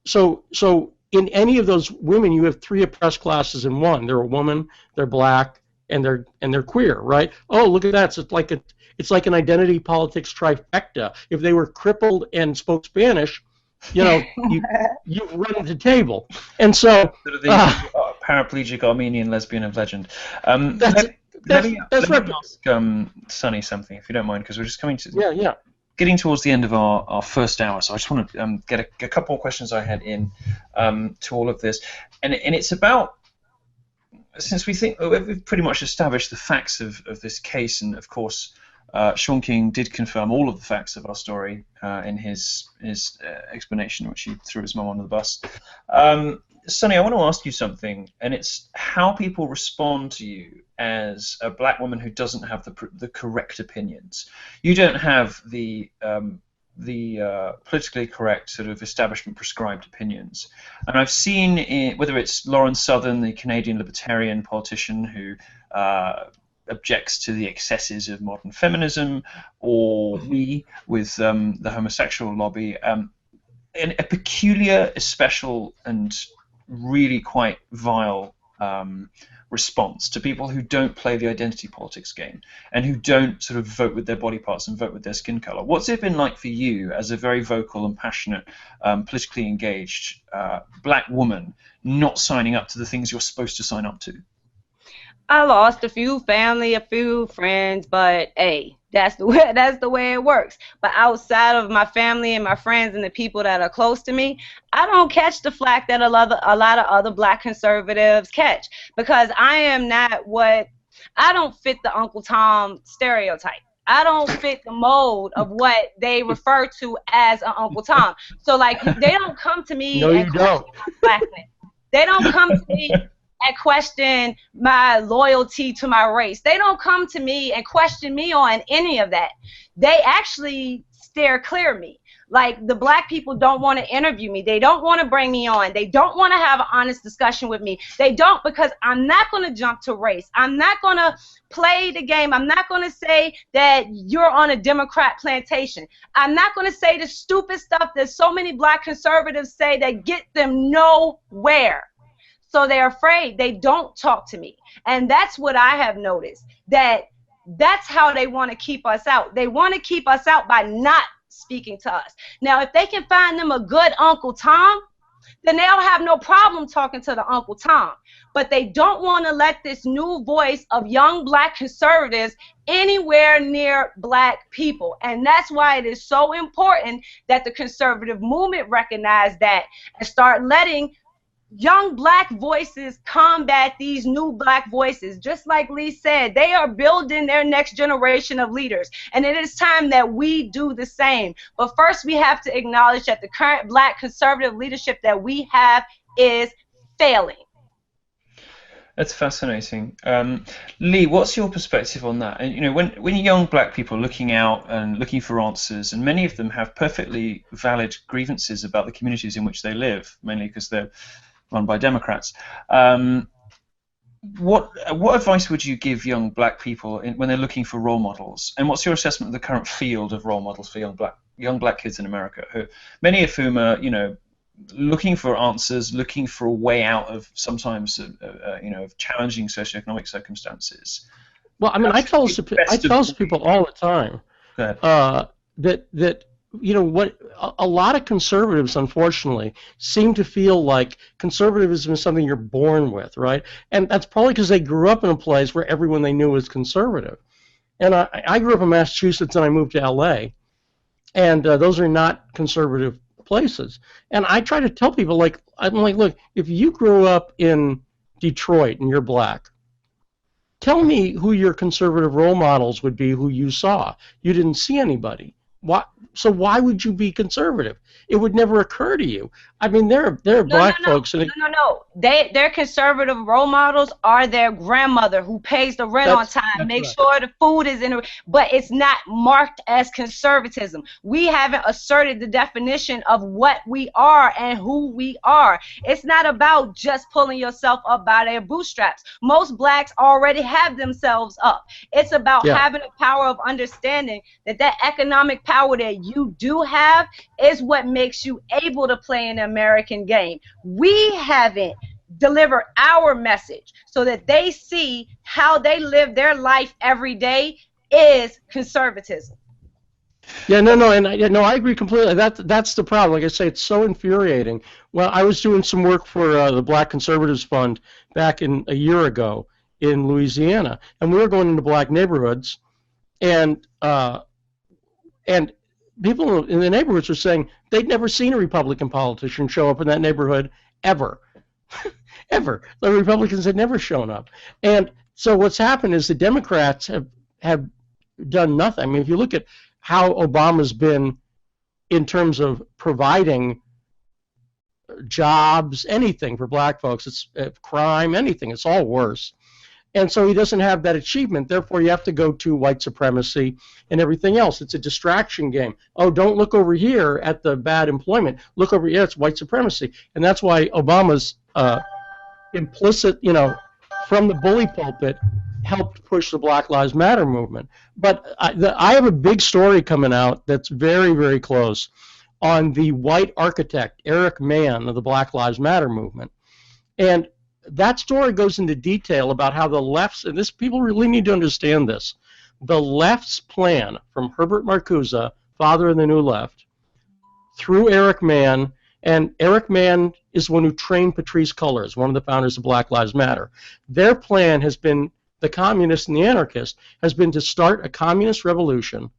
so in any of those women, you have three oppressed classes in one. They're a woman, they're black, and they're queer, right? Oh, look at that! So it's like an identity politics trifecta. If they were crippled and spoke Spanish, you know, you've run the table. And so the paraplegic Armenian lesbian of legend. Let me ask Sonny something, if you don't mind, because we're just coming to getting towards the end of our first hour. So I just want to get a couple of questions I had in to all of this, and it's about. Since we think we've pretty much established the facts of this case, and of course Shaun King did confirm all of the facts of our story in his explanation, which he threw his mum under the bus. Sonny, I want to ask you something, and it's how people respond to you as a black woman who doesn't have the correct opinions. You don't have the politically correct sort of establishment prescribed opinions. And I've seen whether it's Lauren Southern, the Canadian libertarian politician who objects to the excesses of modern feminism, or me with the homosexual lobby, and a peculiar, special, and really quite vile response to people who don't play the identity politics game and who don't sort of vote with their body parts and vote with their skin color. What's it been like for you as a very vocal and passionate, politically engaged black woman not signing up to the things you're supposed to sign up to? I lost a few family, a few friends, but hey, that's the way it works. But outside of my family and my friends and the people that are close to me, I don't catch the flack that a lot of other black conservatives catch, because I don't fit the Uncle Tom stereotype. I don't fit the mold of what they refer to as an Uncle Tom. So like, they don't come to me and question my blackness. They don't come to me and question my loyalty to my race. They don't come to me and question me on any of that. They actually steer clear of me. Like, the black people don't want to interview me. They don't want to bring me on. They don't want to have an honest discussion with me. They don't, because I'm not going to jump to race. I'm not going to play the game. I'm not going to say that you're on a Democrat plantation. I'm not going to say the stupid stuff that so many black conservatives say that get them nowhere. So they're afraid. They don't talk to me. And that's what I have noticed, that's how they want to keep us out. They want to keep us out by not speaking to us. Now, if they can find them a good Uncle Tom, then they'll have no problem talking to the Uncle Tom. But they don't want to let this new voice of young black conservatives anywhere near black people. And that's why it is so important that the conservative movement recognize that and start letting young black voices combat these new black voices. Just like Lee said, they are building their next generation of leaders, and it is time that we do the same. But first, we have to acknowledge that the current black conservative leadership that we have is failing. That's fascinating. Lee, what's your perspective on that? And, you know, when young black people are looking out and looking for answers, and many of them have perfectly valid grievances about the communities in which they live, mainly because they're run by Democrats. What advice would you give young black people when they're looking for role models? And what's your assessment of the current field of role models for young black kids in America, many of whom are, you know, looking for answers, looking for a way out of sometimes, you know, of challenging socioeconomic circumstances? Well, I mean, I tell people all the time that you know what, a lot of conservatives, unfortunately, seem to feel like conservatism is something you're born with, right? And that's probably because they grew up in a place where everyone they knew was conservative. And I grew up in Massachusetts and I moved to LA, and those are not conservative places. And I try to tell people, like, I'm like, look, if you grew up in Detroit and you're black, tell me who your conservative role models would be who you saw. You didn't see anybody. So why would you be conservative? It would never occur to you. I mean, there are black folks. No. Their conservative role models are their grandmother who pays the rent on time, makes sure the food is in but it's not marked as conservatism. We haven't asserted the definition of what we are and who we are. It's not about just pulling yourself up by their bootstraps. Most blacks already have themselves up. It's about having a power of understanding that economic power that you do have is what makes you able to play an American game. We haven't delivered our message so that they see how they live their life every day is conservatism. Yeah, I agree completely. That's the problem. Like I say, it's so infuriating. Well, I was doing some work for the Black Conservatives Fund back a year ago in Louisiana, and we were going into black neighborhoods, and people in the neighborhoods were saying they'd never seen a Republican politician show up in that neighborhood ever. Ever. The Republicans had never shown up. And so what's happened is the Democrats have done nothing. I mean, if you look at how Obama's been in terms of providing jobs, anything for black folks. It's crime, anything. It's all worse. And so he doesn't have that achievement. Therefore, you have to go to white supremacy and everything else. It's a distraction game. Oh, don't look over here at the bad employment. Look over here. It's white supremacy. And that's why Obama's implicit, from the bully pulpit, helped push the Black Lives Matter movement. But I have a big story coming out that's very, very close on the white architect, Eric Mann, of the Black Lives Matter movement. And that story goes into detail about how the left's, and this, people really need to understand this, the left's plan from Herbert Marcuse, father of the New Left, through Eric Mann, and Eric Mann is the one who trained Patrisse Cullors, one of the founders of Black Lives Matter. Their plan has been, the communist and the anarchist, has been to start a communist revolution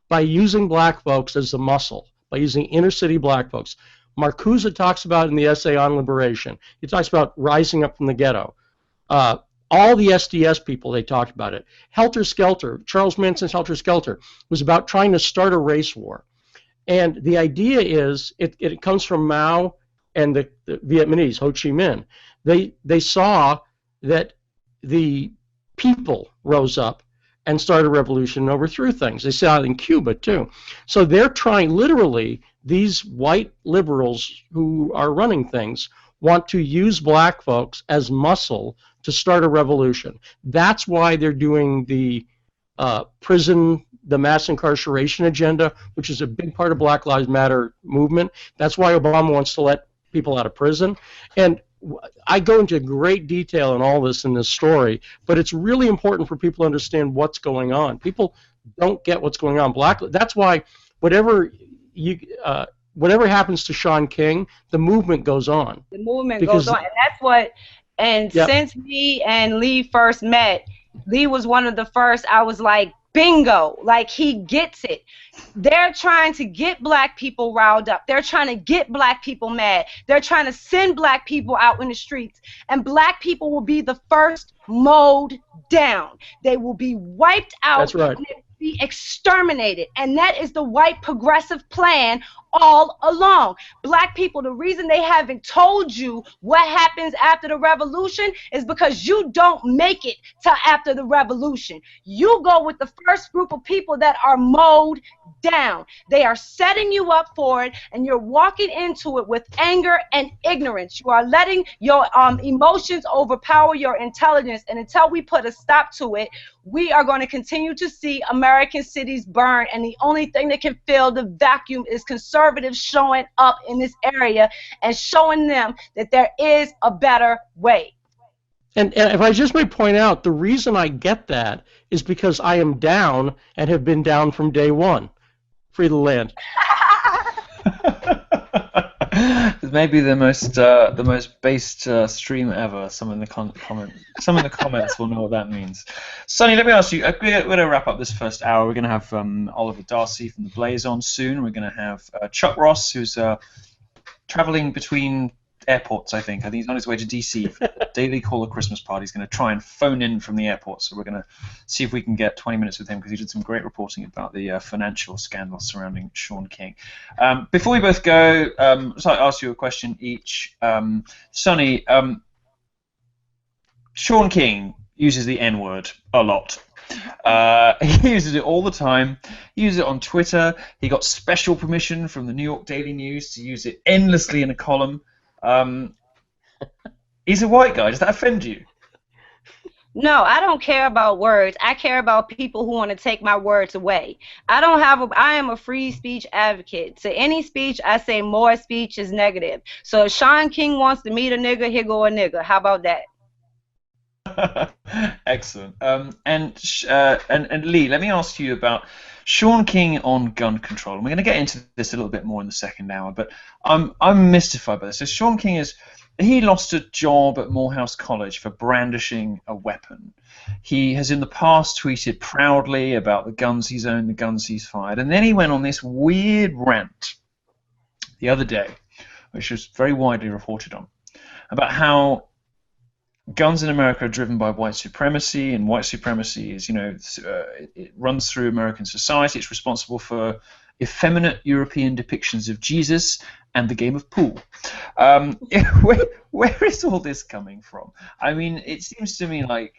by using black folks as the muscle, by using inner city black folks. Marcuse talks about in the essay on liberation. He talks about rising up from the ghetto. All the SDS people, they talked about it. Helter Skelter, Charles Manson's Helter Skelter, was about trying to start a race war. And the idea is, it comes from Mao and the Vietnamese, Ho Chi Minh. They saw that the people rose up and started a revolution and overthrew things. They saw it in Cuba, too. So they're trying, literally, these white liberals who are running things want to use black folks as muscle to start a revolution. That's why they're doing the prison, the mass incarceration agenda, which is a big part of Black Lives Matter movement. That's why Obama wants to let people out of prison. And I go into great detail in all this in this story, but it's really important for people to understand what's going on. People don't get what's going on. That's why whatever happens to Shaun King, the movement goes on. The movement goes on, and that's what. And since me and Lee first met, Lee was one of the first. I was like, bingo, like he gets it. They're trying to get black people riled up. They're trying to get black people mad. They're trying to send black people out in the streets. And black people will be the first mowed down. They will be wiped out. That's right. And they will be exterminated. And that is the white progressive plan all along. Black people, the reason they haven't told you what happens after the revolution is because you don't make it till after the revolution. You go with the first group of people that are mowed down. They are setting you up for it, and you're walking into it with anger and ignorance. You are letting your emotions overpower your intelligence, and until we put a stop to it, we are going to continue to see American cities burn, and the only thing that can fill the vacuum is conservatives showing up in this area and showing them that there is a better way. And if I just may point out, the reason I get that is because I am down and have been down from day one. Free the land. Maybe the most based stream ever. Some in the comments will know what that means. Sonny, let me ask you. We're going to wrap up this first hour. We're going to have Oliver Darcy from the Blaze on soon. We're going to have Chuck Ross, who's traveling between airports. I think he's on his way to DC for the Daily Caller Christmas party. He's going to try and phone in from the airport. So we're going to see if we can get 20 minutes with him, because he did some great reporting about the financial scandals surrounding Shaun King. Before we both go, so I'll ask you a question each. Sonny, Shaun King uses the N-word a lot. He uses it all the time. He uses it on Twitter. He got special permission from the New York Daily News to use it endlessly in a column. He's a white guy. Does that offend you? No, I don't care about words. I care about people who want to take my words away. I am a free speech advocate. To any speech, I say more speech is negative. So if Shaun King wants to meet a nigga, here go a nigga. How about that? Excellent. And Lee, let me ask you about Shaun King on gun control. And we're going to get into this a little bit more in the second hour, but I'm mystified by this. So Shaun King he lost a job at Morehouse College for brandishing a weapon. He has in the past tweeted proudly about the guns he's owned, the guns he's fired, and then he went on this weird rant the other day, which was very widely reported on, about how guns in America are driven by white supremacy, and white supremacy is, it runs through American society. It's responsible for effeminate European depictions of Jesus and the game of pool. Where is all this coming from? I mean, it seems to me like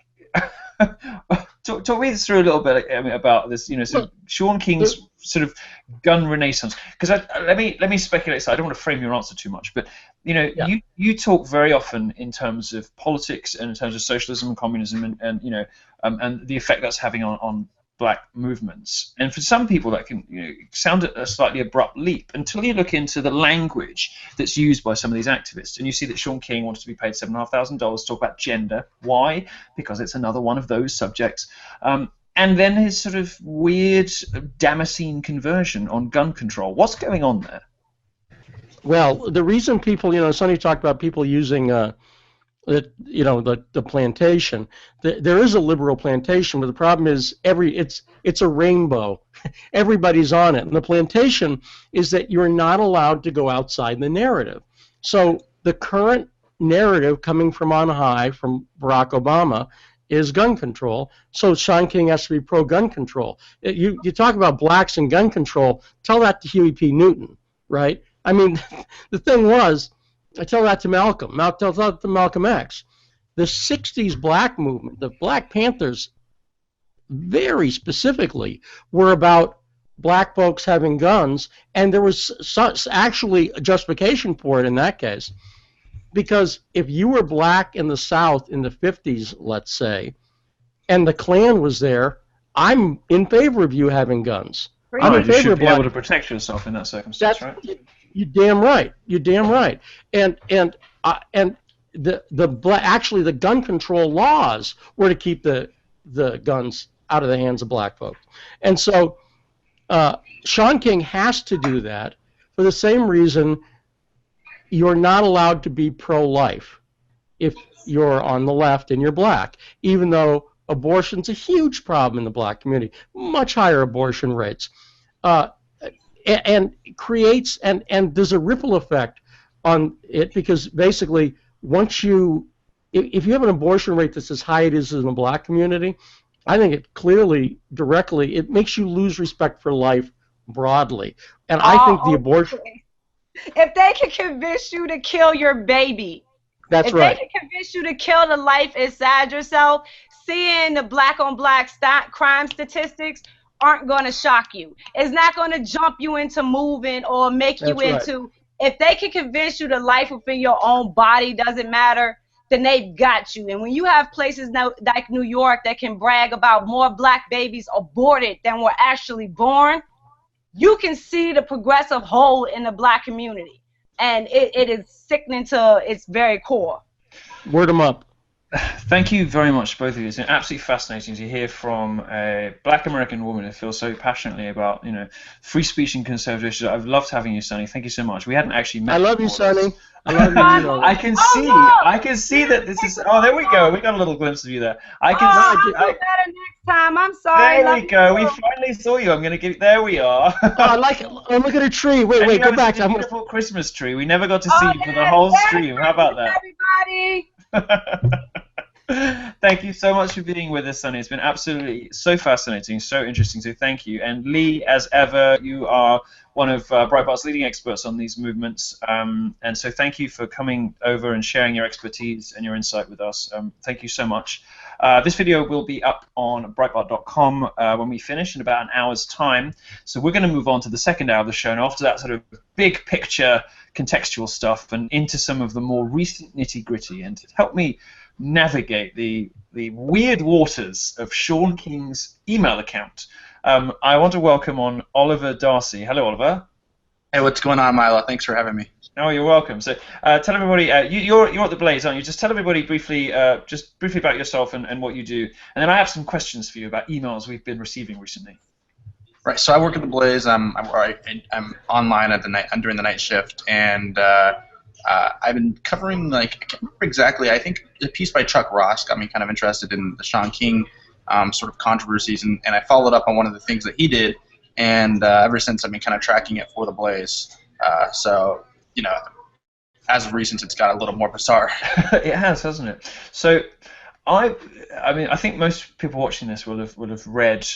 talk me through a little bit about this. Sort of Shaun King's sort of gun renaissance. Because let me speculate. So I don't want to frame your answer too much, but you talk very often in terms of politics and in terms of socialism and communism and the effect that's having on black movements. And for some people that can sound a slightly abrupt leap until you look into the language that's used by some of these activists. And you see that Shaun King wanted to be paid $7,500 to talk about gender. Why? Because it's another one of those subjects. And then his sort of weird Damascene conversion on gun control. What's going on there? Well, the reason people, Sonny talked about people using the plantation. There is a liberal plantation, but the problem is it's a rainbow. Everybody's on it. And the plantation is that you're not allowed to go outside the narrative. So the current narrative coming from on high, from Barack Obama, is gun control. So Shaun King has to be pro-gun control. You talk about blacks and gun control, tell that to Huey P. Newton, right? I mean, the thing was, I tell that to Malcolm. Tell that to Malcolm X. The 60s black movement, the Black Panthers, very specifically, were about black folks having guns, and there was actually a justification for it in that case. Because if you were black in the South in the 50s, let's say, and the Klan was there, I'm in favor of you having guns. I'm in favor you should of be able to protect yourself in that circumstance, right? You're damn right. You're damn right. And actually the gun control laws were to keep the guns out of the hands of black folks. And so Shaun King has to do that for the same reason you're not allowed to be pro-life if you're on the left and you're black, even though abortion's a huge problem in the black community, much higher abortion rates. And creates and there's a ripple effect on it, because basically if you have an abortion rate that's as high as it is in the black community, I think it clearly directly it makes you lose respect for life broadly. And I think the abortion, if they can convince you to kill your baby, that's right. If they can convince you to kill the life inside yourself, seeing the black on black crime statistics aren't going to shock you. It's not going to jump you into moving or make you into, if they can convince you the life within your own body doesn't matter, then they've got you. And when you have places now, like New York that can brag about more black babies aborted than were actually born, you can see the progressive hole in the black community. And it is sickening to its very core. Word them up. Thank you very much, both of you. It's been absolutely fascinating to hear from a black American woman who feels so passionately about, free speech and conservative issues. I've loved having you, Sonny. Thank you so much. We hadn't actually met. I love you, Sonny. I love you. I can see that this is. Oh, there we go. We got a little glimpse of you there. I can. I'll do better next time. I'm sorry. There we go. We finally saw you. I'm gonna give. There we are. I like it. Oh, look at a tree. Wait, go back. A beautiful Christmas tree. We never got to see you for the whole stream. How about that? Everybody. Thank you so much for being with us, Sonny. It's been absolutely so fascinating, so interesting. So thank you. And Lee, as ever, you are one of Breitbart's leading experts on these movements. And so thank you for coming over and sharing your expertise and your insight with us. Thank you so much. This video will be up on Breitbart.com when we finish in about an hour's time. So we're going to move on to the second hour of the show. And after that sort of big picture contextual stuff and into some of the more recent nitty-gritty. And to help me navigate the weird waters of Shaun King's email account, I want to welcome on Oliver Darcy. Hello, Oliver. Hey, what's going on, Milo? Thanks for having me. Oh, you're welcome. So tell everybody, you're at the Blaze, aren't you? Just tell everybody briefly about yourself and what you do. And then I have some questions for you about emails we've been receiving recently. Right, so I work at the Blaze. I'm online at the night. I'm doing the night shift, and I've been covering, I can't remember exactly. I think a piece by Chuck Ross got me kind of interested in the Shaun King sort of controversies, and I followed up on one of the things that he did, and ever since I've been kind of tracking it for the Blaze. So, as of recent, it's got a little more bizarre. It has, hasn't it? So, I mean, I think most people watching this will have read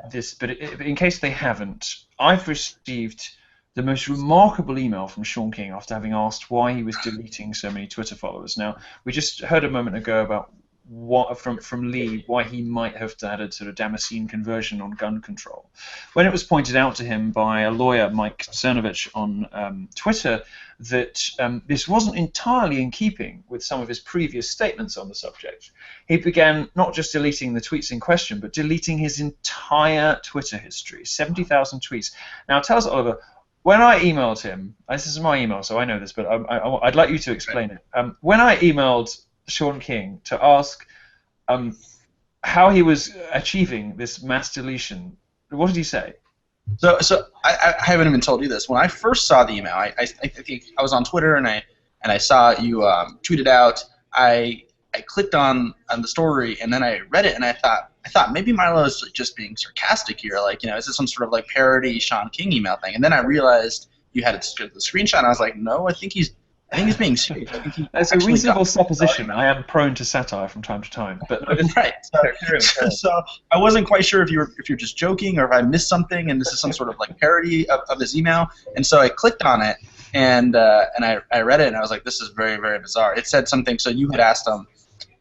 this, but in case they haven't, I've received the most remarkable email from Shaun King after having asked why he was deleting so many Twitter followers. Now, we just heard a moment ago about what from Lee why he might have had a sort of Damascene conversion on gun control. When it was pointed out to him by a lawyer, Mike Cernovich, on Twitter, that this wasn't entirely in keeping with some of his previous statements on the subject, he began not just deleting the tweets in question, but deleting his entire Twitter history, 70,000 tweets. Now, tell us, Oliver, when I emailed him, this is my email, so I know this, but I'd like you to explain it. When I emailed Shaun King to ask how he was achieving this mass deletion, what did he say? So I haven't even told you this. When I first saw the email, I think I was on Twitter and I saw you tweeted out. I clicked on the story and then I read it and I thought maybe Milo is just being sarcastic here. Like, is this some sort of like parody Shaun King email thing? And then I realized you had the screenshot. And I was like, no, I think he's being serious. That's a reasonable supposition. I am prone to satire from time to time, but right. So I wasn't quite sure if you're just joking or if I missed something, and this is some sort of like parody of this email. And so I clicked on it, and I read it, and I was like, this is very, very bizarre. It said something. So you had asked him.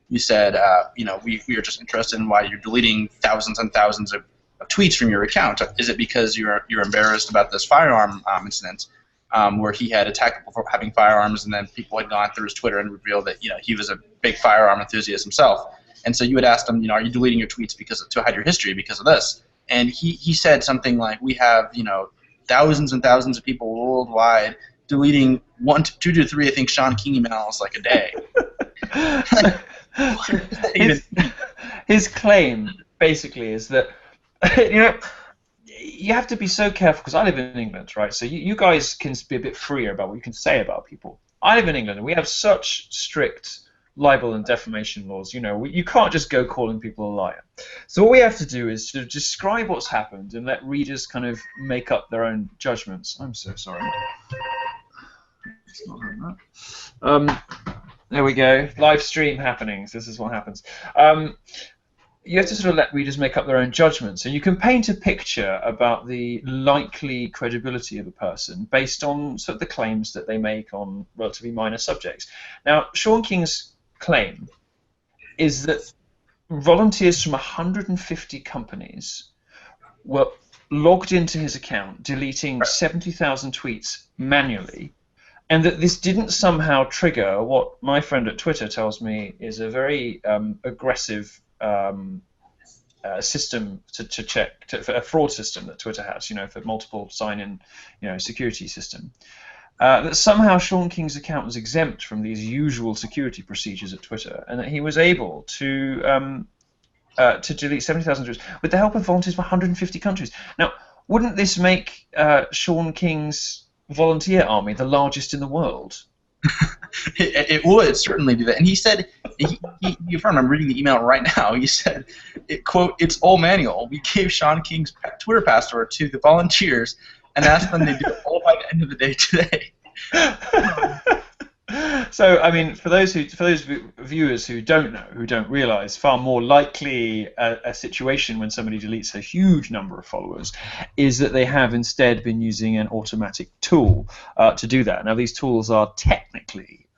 You said, we are just interested in why you're deleting thousands and thousands of tweets from your account. Is it because you're embarrassed about this firearm incident? Where he had attacked people for having firearms, and then people had gone through his Twitter and revealed that he was a big firearm enthusiast himself. And so you had asked him, are you deleting your tweets to hide your history because of this? And he said something like, we have thousands and thousands of people worldwide deleting 1 to 2 to 3, I think, Shaun King emails like a day. His claim basically is that you have to be so careful, because I live in England, right? So you guys can be a bit freer about what you can say about people. I live in England, and we have such strict libel and defamation laws. You can't just go calling people a liar. So what we have to do is to describe what's happened and let readers kind of make up their own judgments. I'm so sorry. It's not like that. There we go. Live stream happenings. This is what happens. You have to sort of let readers make up their own judgments, and you can paint a picture about the likely credibility of a person based on sort of the claims that they make on relatively minor subjects. Now, Shaun King's claim is that volunteers from 150 companies were logged into his account, deleting 70,000 tweets manually, and that this didn't somehow trigger what my friend at Twitter tells me is a very aggressive system to check, a fraud system that Twitter has, for multiple sign-in, security system. That somehow Shaun King's account was exempt from these usual security procedures at Twitter, and that he was able to delete 70,000 tweets with the help of volunteers from 150 countries. Now, wouldn't this make Shaun King's volunteer army the largest in the world? It would certainly do that. And he said, I'm reading the email right now. He said, quote, "It's all manual. We gave Shaun King's Twitter password to the volunteers and asked them to do it all by the end of the day today." So, I mean, for those viewers who don't know, who don't realize, far more likely a situation when somebody deletes a huge number of followers is that they have instead been using an automatic tool to do that. Now, these tools are technically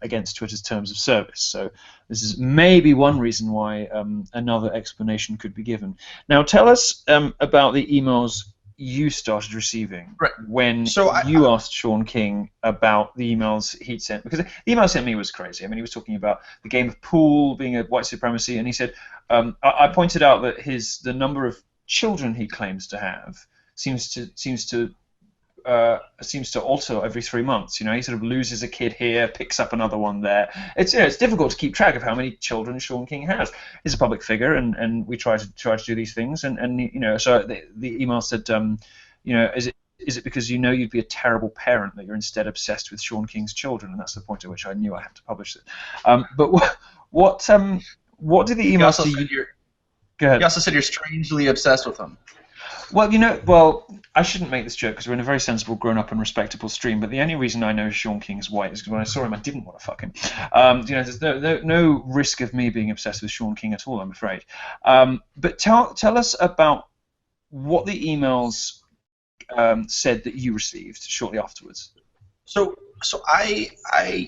against Twitter's terms of service, so this is maybe one reason why another explanation could be given. Now, tell us about the emails you started receiving when you asked Shaun King about the emails he'd sent, because the email he sent me was crazy. I mean, he was talking about the game of pool being a white supremacy, and he said, I pointed out that the number of children he claims to have seems to alter every 3 months. He sort of loses a kid here, picks up another one there. It's difficult to keep track of how many children Shaun King has. He's a public figure, and we try to do these things. And so the email said, is it because you'd be a terrible parent that you're instead obsessed with Shaun King's children? And that's the point at which I knew I had to publish it. But what did the email say? Go ahead. He also said you're strangely obsessed with him. Well, I shouldn't make this joke because we're in a very sensible, grown-up and respectable stream, but the only reason I know Shaun King is white is because when I saw him, I didn't want to fuck him. There's no risk of me being obsessed with Shaun King at all, I'm afraid. But tell us about what the emails said that you received shortly afterwards? So I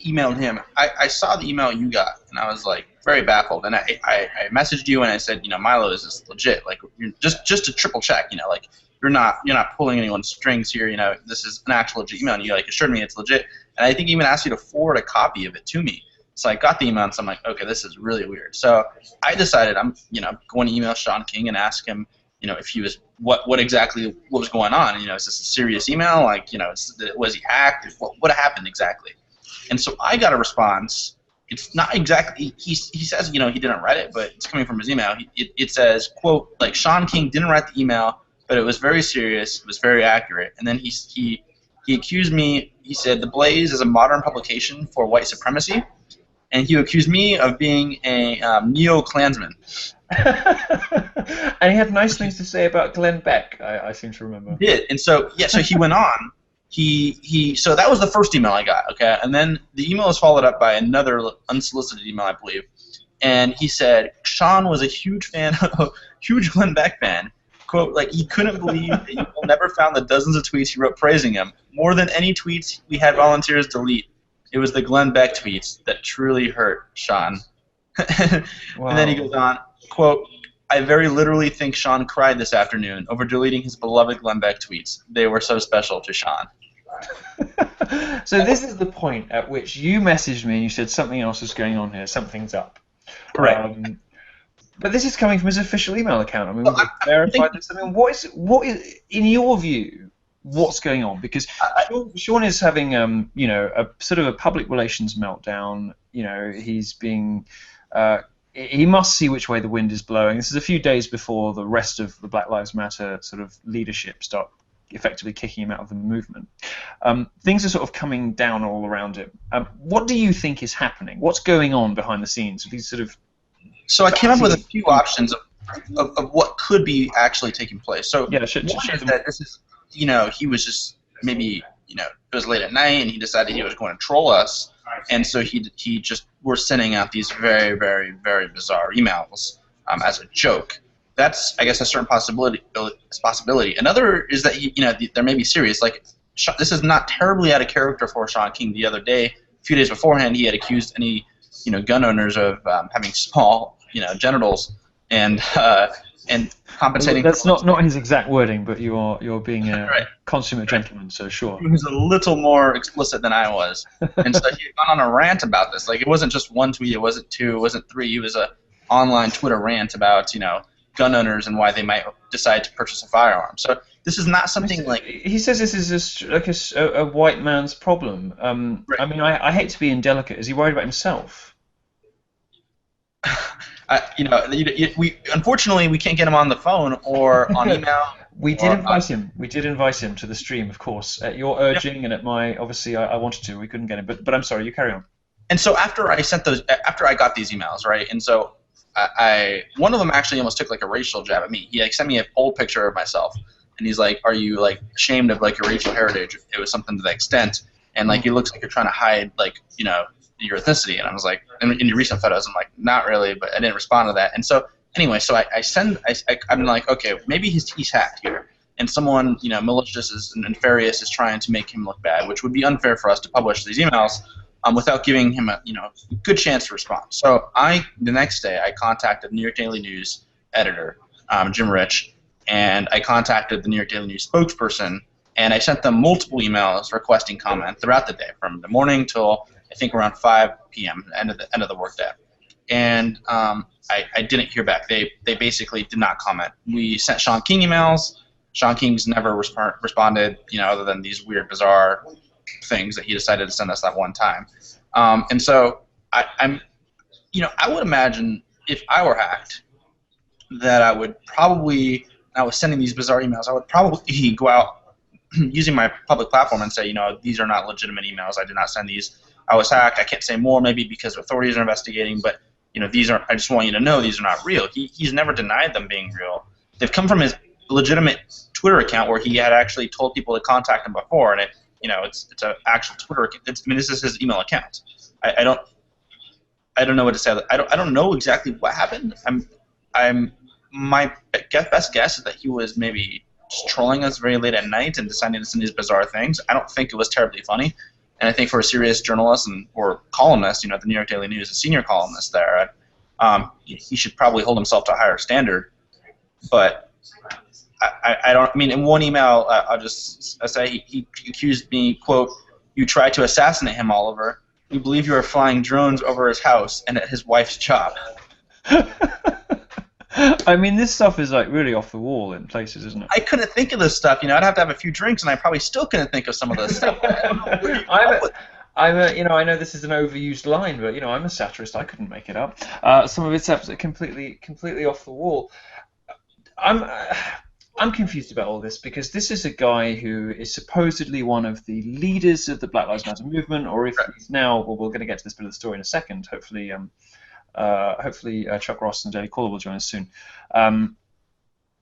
emailed him. I saw the email you got, and I was like very baffled. And I messaged you and I said, Milo, is this legit? Like, you're just to triple check, like you're not pulling anyone's strings here. This is an actual legit email. And you like assured me it's legit. And I think even asked you to forward a copy of it to me. So I got the email, and so I'm like, okay, this is really weird. So I decided I'm going to email Shaun King and ask him, if he was what was going on. Is this a serious email? Like, was he hacked? What happened exactly? And so I got a response. It's not exactly. He says he didn't write it, but it's coming from his email. It says, quote, like, Shaun King didn't write the email, but it was very serious. It was very accurate. And then he accused me. He said the Blaze is a modern publication for white supremacy, and he accused me of being a neo-Klansman. And he had nice things to say about Glenn Beck, I seem to remember. He did, and so he went on. So that was the first email I got, okay, and then the email was followed up by another unsolicited email, I believe, and he said Shaun was a huge Glenn Beck fan. Quote, like, he couldn't believe that you never found the dozens of tweets he wrote praising him. More than any tweets we had volunteers delete. It was the Glenn Beck tweets that truly hurt Shaun. Wow. And then he goes on, quote, I very literally think Shaun cried this afternoon over deleting his beloved Glenn Beck tweets. They were so special to Shaun. So this is the point at which you messaged me and you said something else is going on here, something's up. Correct. But this is coming from his official email account. I mean, we've verified this. I mean, what is, in your view, what's going on? Because Shaun is having, a sort of a public relations meltdown. He's being, he must see which way the wind is blowing. This is a few days before the rest of the Black Lives Matter sort of leadership start effectively kicking him out of the movement. Things are sort of coming down all around him. What do you think is happening? What's going on behind the scenes? These sort of So I came up with a few options of what could be actually taking place. So yeah, one is that this is, he was just maybe, it was late at night and he decided he was going to troll us, and so he just were sending out these very, very, very bizarre emails as a joke. That's, I guess, a certain possibility. Another is that there may be serious. Like, this is not terribly out of character for Shaun King. The other day, a few days beforehand, he had accused any gun owners of having small genitals and compensating. That's not his exact wording, but you're being a right. consummate gentleman, so sure. He was a little more explicit than I was, and so he had gone on a rant about this. Like, it wasn't just one tweet, it wasn't two, it wasn't three. It was a online Twitter rant about gun owners and why they might decide to purchase a firearm. So this is not something like he says. This is a white man's problem. Right. I mean, I hate to be indelicate. Is he worried about himself? We unfortunately we can't get him on the phone or on email. We did invite him. We did invite him to the stream, of course, at your urging and at my. Obviously, I wanted to. We couldn't get him, but I'm sorry. You carry on. And so after I got these emails, right, and so one of them actually almost took like a racial jab at me. He sent me an old picture of myself, and he's like, "Are you like ashamed of like your racial heritage?" It was something to that extent, and like it looks like you're trying to hide like your ethnicity. And I was like, in your recent photos, I'm like, not really, but I didn't respond to that. And so anyway, so I'm like, okay, maybe he's hacked here, and someone malicious and nefarious is trying to make him look bad, which would be unfair for us to publish these emails without giving him a good chance to respond. So the next day I contacted New York Daily News editor Jim Rich, and I contacted the New York Daily News spokesperson, and I sent them multiple emails requesting comment throughout the day, from the morning till I think around 5 p.m. end of the workday. And I didn't hear back. They basically did not comment. We sent Shaun King emails. Shaun King's never responded, other than these weird, bizarre things that he decided to send us that one time. And so I would imagine if I were hacked, that I would probably, I was sending these bizarre emails, I would probably go out using my public platform and say, these are not legitimate emails. I did not send these. I was hacked. I can't say more, maybe because authorities are investigating, but these are. I just want you to know these are not real. He's never denied them being real. They've come from his legitimate Twitter account where he had actually told people to contact him before, and it's an actual Twitter account. This is his email account. I don't know what to say. I don't know exactly what happened. My best guess is that he was maybe just trolling us very late at night and deciding to send these bizarre things. I don't think it was terribly funny. And I think for a serious journalist or columnist, the New York Daily News, a senior columnist there, he should probably hold himself to a higher standard. But I don't. I mean, in one email, I'll just say he accused me, quote, "You tried to assassinate him, Oliver. We believe you are flying drones over his house and at his wife's job." I mean, this stuff is like really off the wall in places, isn't it? I couldn't think of this stuff. I'd have to have a few drinks, and I probably still couldn't think of some of this stuff. I know this is an overused line, but I'm a satirist. I couldn't make it up. Some of it's completely off the wall. I'm confused about all this because this is a guy who is supposedly one of the leaders of the Black Lives Matter movement, or if he's now, well, we're going to get to this bit of the story in a second. Hopefully, Chuck Ross and Daily Caller will join us soon.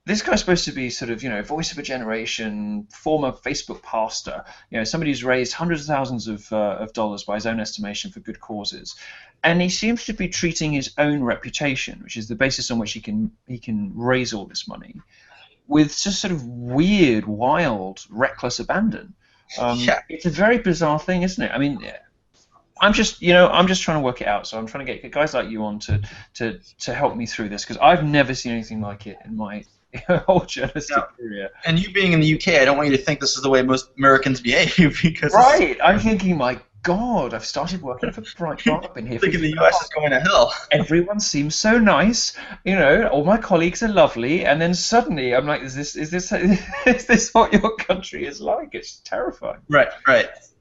This guy's supposed to be sort of, voice of a generation, former Facebook pastor, somebody who's raised hundreds of thousands of dollars by his own estimation for good causes, and he seems to be treating his own reputation, which is the basis on which he can raise all this money, with just sort of weird, wild, reckless abandon. It's a very bizarre thing, isn't it? I mean, I'm just trying to work it out. So I'm trying to get guys like you on to help me through this because I've never seen anything like it in my whole journalistic career. And you being in the UK, I don't want you to think this is the way most Americans behave because. Right, I'm thinking, my God, I've started working for Breitbart. I've been here. Thinking the US is going to hell. Everyone seems so nice, all my colleagues are lovely, and then suddenly I'm like, is this what your country is like? It's terrifying. Right.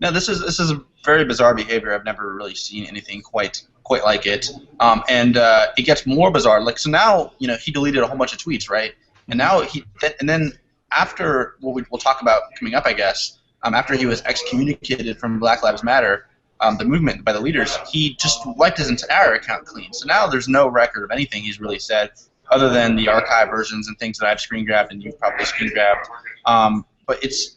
No, this is a very bizarre behavior. I've never really seen anything quite like it. And it gets more bizarre. Like, so now, he deleted a whole bunch of tweets, right? And now and then after what we'll talk about coming up, I guess. After he was excommunicated from Black Lives Matter, the movement by the leaders, he just wiped his entire account clean. So now there's no record of anything he's really said, other than the archive versions and things that I've screen grabbed and you've probably screen grabbed. But it's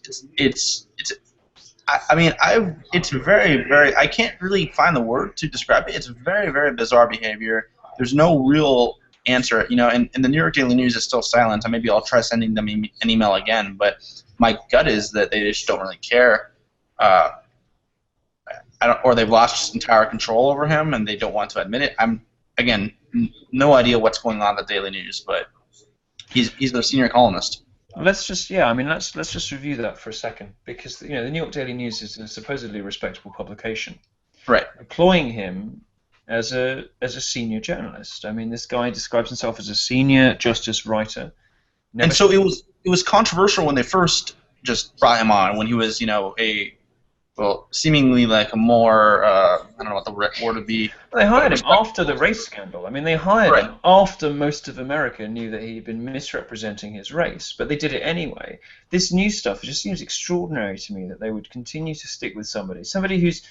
very, very. I can't really find the word to describe it. It's very, very bizarre behavior. There's no real answer, and the New York Daily News is still silent. Maybe I'll try sending them an email again, but my gut is that they just don't really care. Or they've lost entire control over him and they don't want to admit it. Again, no idea what's going on at the Daily News, but he's the senior columnist. Let's just review that for a second because the New York Daily News is a supposedly respectable publication, right? Employing him as a senior journalist. I mean, this guy describes himself as a senior justice writer. And so it was controversial when they first just brought him on, when he was, seemingly like a more, I don't know what the word would be. They hired him after the race scandal. I mean, they hired him after most of America knew that he'd been misrepresenting his race, but they did it anyway. This new stuff just seems extraordinary to me that they would continue to stick with somebody who's,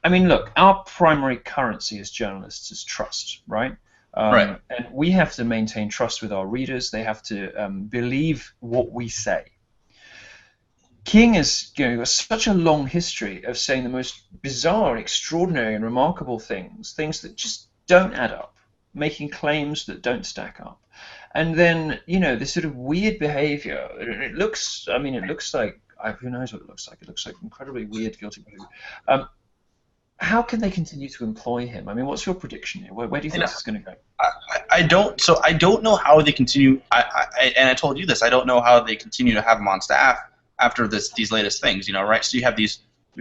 I mean, look, our primary currency as journalists is trust, right? And we have to maintain trust with our readers. They have to believe what we say. King has got such a long history of saying the most bizarre, extraordinary, and remarkable things that just don't add up, making claims that don't stack up. And then, this sort of weird behavior, it looks like, who knows what it looks like? It looks like incredibly weird, guilty behavior. How can they continue to employ him? I mean, what's your prediction here? Where do you think this is going to go? I don't know how they continue. And I told you this. I don't know how they continue to have him on staff after these latest things. Right? So we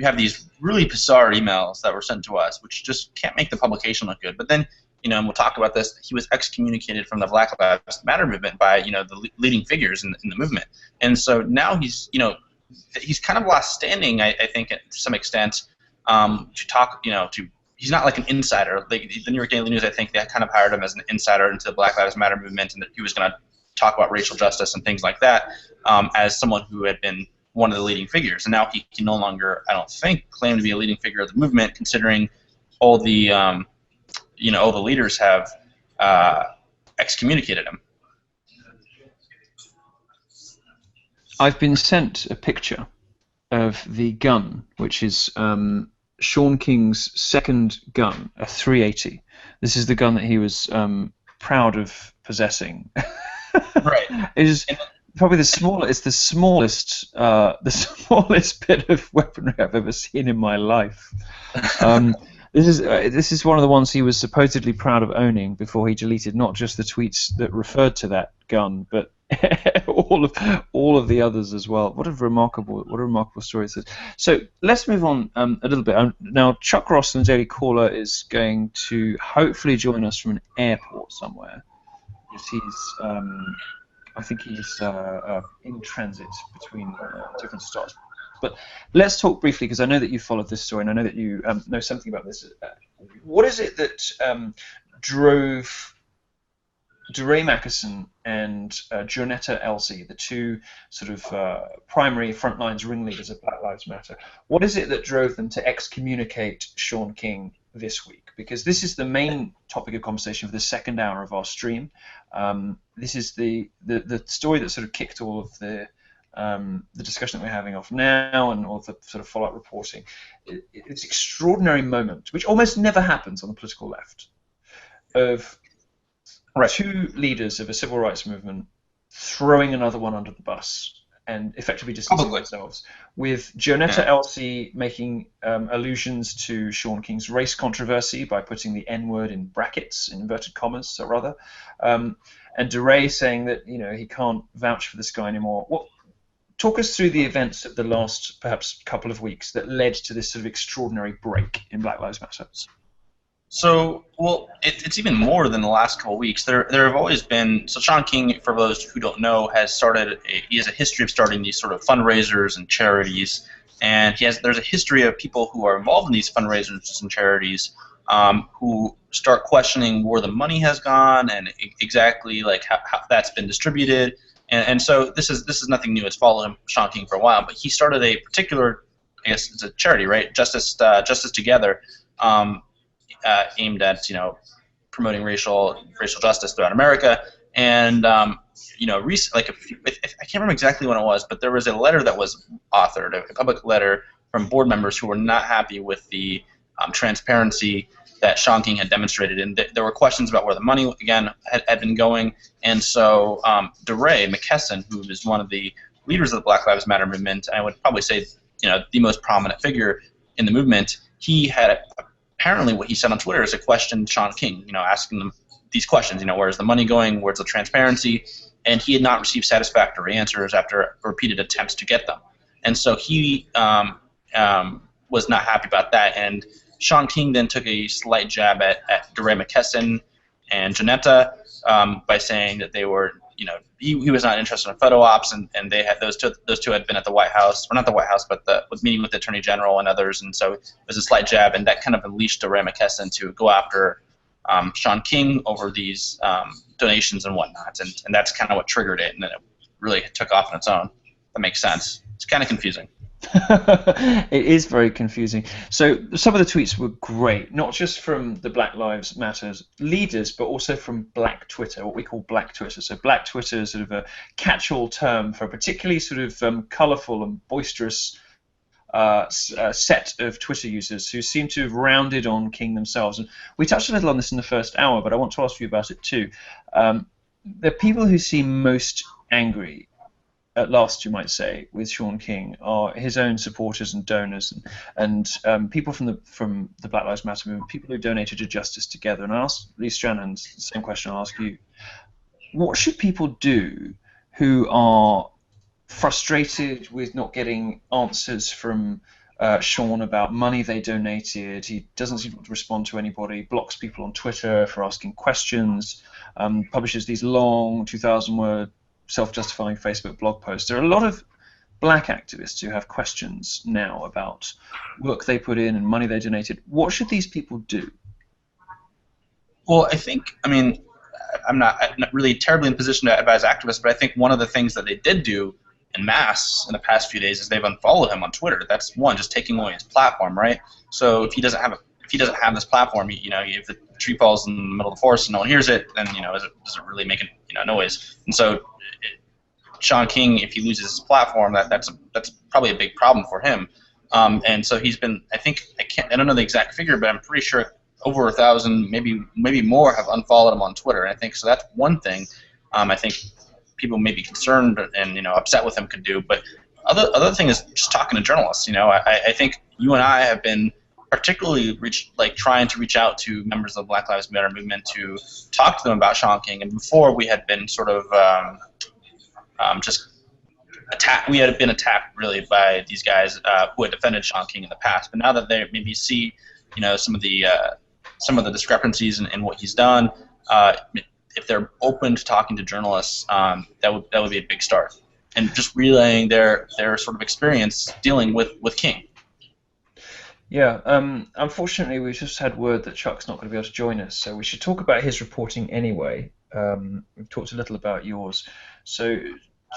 have these really bizarre emails that were sent to us, which just can't make the publication look good. But then, and we'll talk about this. He was excommunicated from the Black Lives Matter movement by the leading figures in the movement, and so now he's kind of lost standing. I think to some extent. To talk, he's not like an insider. The New York Daily News, I think, they kind of hired him as an insider into the Black Lives Matter movement, and that he was going to talk about racial justice and things like that as someone who had been one of the leading figures. And now he can no longer, I don't think, claim to be a leading figure of the movement, considering all the, all the leaders have excommunicated him. I've been sent a picture of the gun, which is Shaun King's second gun, a .380. This is the gun that he was proud of possessing. Right. probably the smallest the smallest bit of weaponry I've ever seen in my life. This is one of the ones he was supposedly proud of owning before he deleted not just the tweets that referred to that gun, but all of the others as well. What a remarkable story this is. So let's move on a little bit. Now Chuck Ross, the Daily Caller, is going to hopefully join us from an airport somewhere. He's I think he's in transit between different stops. But let's talk briefly, because I know that you followed this story, and I know that you know something about this. What is it that drove DeRay Mackison and Jonetta Elsey, the two sort of primary frontlines ringleaders of Black Lives Matter? What is it that drove them to excommunicate Shaun King this week? Because this is the main topic of conversation for the second hour of our stream. This is the story that sort of kicked all of the discussion that we're having off now, and all the sort of follow-up reporting. It's an extraordinary moment, which almost never happens on the political left, of two leaders of a civil rights movement throwing another one under the bus and effectively distancing themselves, with Jonetta Elsey making allusions to Shaun King's race controversy by putting the N-word in brackets, in inverted commas, or rather, and DeRay saying that he can't vouch for this guy anymore. Talk us through the events of the last perhaps couple of weeks that led to this sort of extraordinary break in Black Lives Matter. So, well, it's even more than the last couple of weeks. There have always been. So Shaun King, for those who don't know, he has a history of starting these sort of fundraisers and charities, and there's a history of people who are involved in these fundraisers and charities who start questioning where the money has gone and exactly like how that's been distributed. And so this is nothing new. It's followed Shaun King for a while, but he started a particular, I guess it's a charity, right? Justice Together, aimed at promoting racial justice throughout America. And I can't remember exactly when it was, but there was a letter that was authored, a public letter from board members who were not happy with the transparency that Shaun King had demonstrated, and there were questions about where the money again had been going. And so DeRay Mackison, who is one of the leaders of the Black Lives Matter movement, I would probably say the most prominent figure in the movement, he had apparently what he said on Twitter is a question Shaun King, asking them these questions, where's the money going, where's the transparency, and he had not received satisfactory answers after repeated attempts to get them. And so he was not happy about that, and Shaun King then took a slight jab at DeRay Mackison and Jonetta by saying that they were, he was not interested in photo ops, and they had those two had been at the White House, or not the White House, but was meeting with the Attorney General and others, and so it was a slight jab, and that kind of unleashed DeRay Mackison to go after Shaun King over these donations and whatnot, and that's kind of what triggered it, and then it really took off on its own. That makes sense. It's kind of confusing. It is very confusing. So some of the tweets were great, not just from the Black Lives Matter leaders, but also from Black Twitter, what we call Black Twitter. So Black Twitter is sort of a catch-all term for a particularly sort of colourful and boisterous set of Twitter users who seem to have rounded on King themselves. And we touched a little on this in the first hour, but I want to ask you about it too. The people who seem most angry, at last, you might say, with Shaun King are his own supporters and donors, and people from the Black Lives Matter movement, people who donated to Justice Together. And I asked Lee Stranahan the same question I'll ask you. What should people do who are frustrated with not getting answers from Shaun about money they donated? He doesn't seem to respond to anybody, blocks people on Twitter for asking questions, publishes these long 2,000-word self-justifying Facebook blog posts. There are a lot of black activists who have questions now about work they put in and money they donated. What should these people do? Well, I'm not really terribly in position to advise activists, but I think one of the things that they did do en masse in the past few days is they've unfollowed him on Twitter. That's one, just taking away his platform, right? So if he doesn't have this platform, if the tree falls in the middle of the forest and no one hears it, then does it really make noise? And so Shaun King, if he loses his platform, that's probably a big problem for him. And so he's been, I don't know the exact figure, but I'm pretty sure over 1,000, maybe more, have unfollowed him on Twitter. And I think so. That's one thing. I think people may be concerned and upset with him could do. But other thing is just talking to journalists. I think you and I have been particularly trying to reach out to members of the Black Lives Matter movement to talk to them about Shaun King. And before we had been sort of just attacked. We had been attacked really by these guys who had defended Shaun King in the past. But now that they maybe see some of the discrepancies in what he's done, if they're open to talking to journalists, that would be a big start. And just relaying their sort of experience dealing with King. Yeah, unfortunately, we just had word that Chuck's not going to be able to join us, so we should talk about his reporting anyway. We've talked a little about yours. So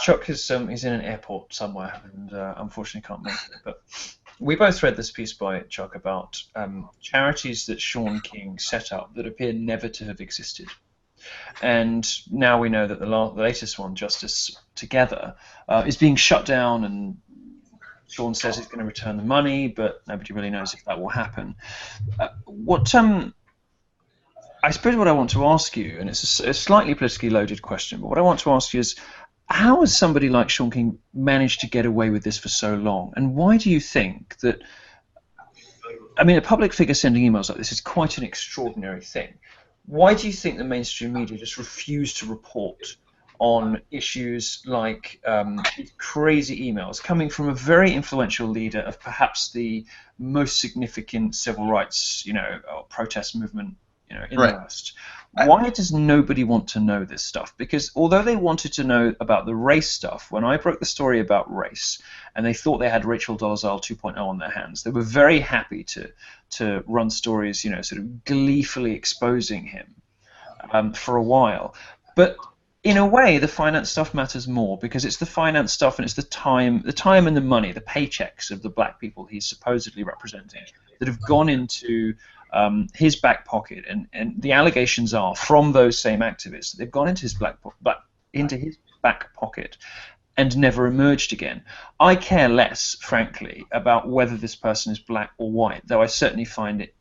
Chuck is he's in an airport somewhere, and unfortunately can't make it. But we both read this piece by Chuck about charities that Shaun King set up that appear never to have existed. And now we know that the latest one, Justice Together, is being shut down, and Shaun says he's going to return the money, but nobody really knows if that will happen. I suppose what I want to ask you, and it's a slightly politically loaded question, but what I want to ask you is, how has somebody like Shaun King managed to get away with this for so long? And why do you think that, I mean, a public figure sending emails like this is quite an extraordinary thing. Why do you think the mainstream media just refuse to report on issues like crazy emails coming from a very influential leader of perhaps the most significant civil rights, or protest movement, in the West? Why does nobody want to know this stuff? Because although they wanted to know about the race stuff, when I broke the story about race, and they thought they had Rachel Dolezal 2.0 on their hands, they were very happy to run stories, sort of gleefully exposing him for a while. But in a way, the finance stuff matters more because it's the finance stuff and it's the time and the money, the paychecks of the black people he's supposedly representing that have gone into his back pocket, and the allegations are from those same activists. They've gone into his back pocket and never emerged again. I care less, frankly, about whether this person is black or white, though I certainly find it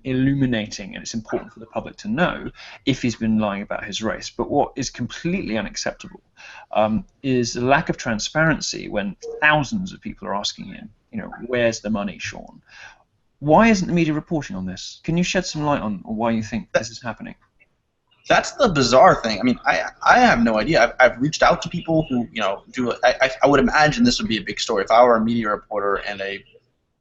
illuminating, and it's important for the public to know if he's been lying about his race. But what is completely unacceptable is the lack of transparency when thousands of people are asking him, where's the money, Shaun? Why isn't the media reporting on this? Can you shed some light on why you think this is happening? That's the bizarre thing. I mean, I have no idea. I've reached out to people who do. I would imagine this would be a big story if I were a media reporter and a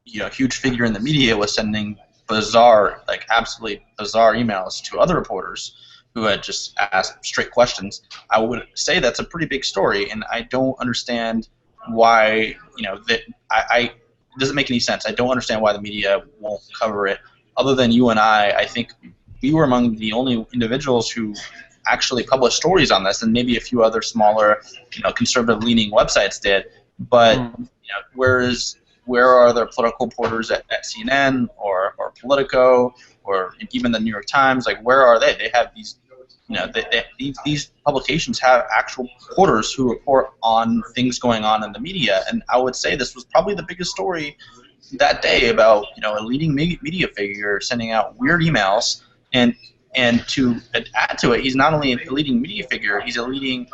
huge figure in the media was sending bizarre, absolutely bizarre emails to other reporters who had just asked straight questions. I would say that's a pretty big story, and I don't understand why that it doesn't make any sense. I don't understand why the media won't cover it. Other than you and I think we were among the only individuals who actually published stories on this, and maybe a few other smaller, conservative-leaning websites did. But where are the political reporters at CNN or Politico or even the New York Times? Where are they? They have these. These publications have actual reporters who report on things going on in the media, and I would say this was probably the biggest story that day about a leading media figure sending out weird emails, and to add to it, he's not only a leading media figure, he's a leading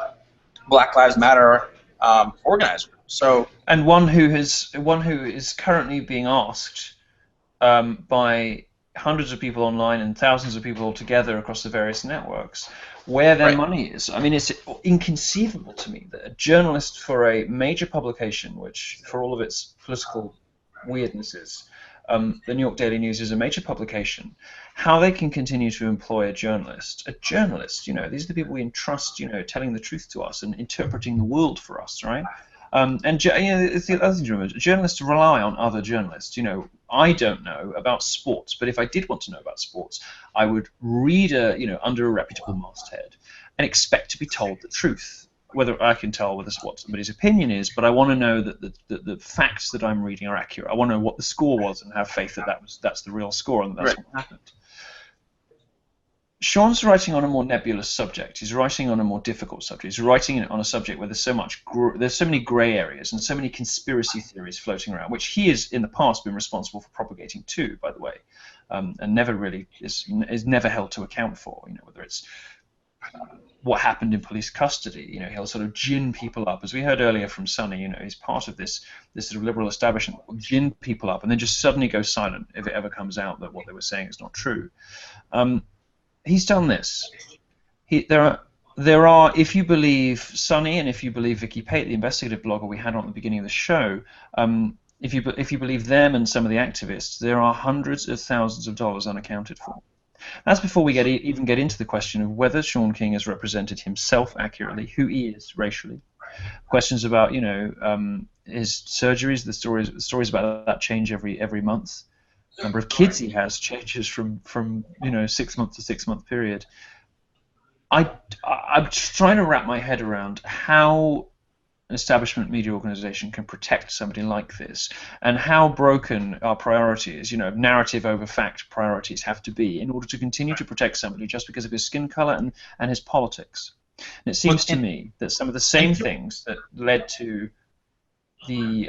Black Lives Matter organizer. So and one who is currently being asked by hundreds of people online and thousands of people altogether across the various networks where their money is. I mean, it's inconceivable to me that a journalist for a major publication, which for all of its political weirdnesses, the New York Daily News is a major publication, how they can continue to employ a journalist. A journalist, these are the people we entrust, telling the truth to us and interpreting the world for us, right? It's the other thing to remember. Journalists rely on other journalists. I don't know about sports, but if I did want to know about sports, I would read under a reputable masthead and expect to be told the truth. Whether I can tell what somebody's opinion is, but I want to know that the facts that I'm reading are accurate. I want to know what the score was and have faith that that's the real score and that's what happened. Shaun's writing on a more nebulous subject. He's writing on a more difficult subject. He's writing on a subject where there's so many grey areas and so many conspiracy theories floating around, which he has in the past been responsible for propagating too, by the way, and never really is never held to account for. Whether it's what happened in police custody. You know, he'll sort of gin people up, as we heard earlier from Sonny. You know, he's part of this sort of liberal establishment, will gin people up, and then just suddenly go silent if it ever comes out that what they were saying is not true. He's done this. There are, if you believe Sonny and if you believe Vicky Pate, the investigative blogger we had on at the beginning of the show, if you believe them and some of the activists, there are hundreds of thousands of dollars unaccounted for. That's before we even get into the question of whether Shaun King has represented himself accurately, who he is racially. Questions about, you know, his surgeries, the stories about that change every month. The number of kids he has changes from you know, 6 month to 6 month period. I'm trying to wrap my head around how an establishment media organization can protect somebody like this, and how broken our priorities, you know, narrative over fact priorities have to be in order to continue to protect somebody just because of his skin color and his politics. And it seems to me that some of the same things that led to the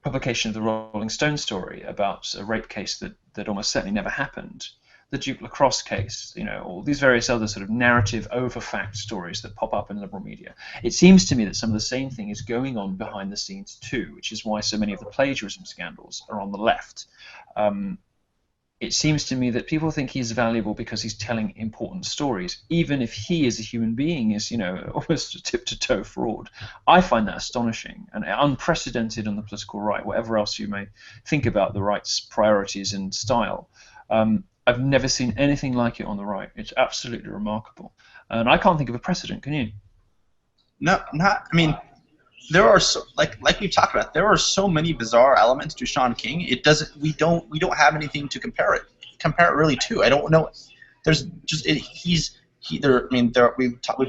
publication of the Rolling Stone story about a rape case that almost certainly never happened, the Duke Lacrosse case, you know, all these various other sort of narrative over fact stories that pop up in liberal media. It seems to me that some of the same thing is going on behind the scenes too, which is why so many of the plagiarism scandals are on the left. It seems to me that people think he's valuable because he's telling important stories, even if he as a human being is, you know, almost a tip-to-toe fraud. I find that astonishing and unprecedented on the political right, whatever else you may think about the right's priorities and style. I've never seen anything like it on the right. It's absolutely remarkable. And I can't think of a precedent, can you? No, not. I mean, there are like we've talked about. There are so many bizarre elements to Shaun King. It doesn't. We don't have anything to compare it really to. I don't know. There's just we've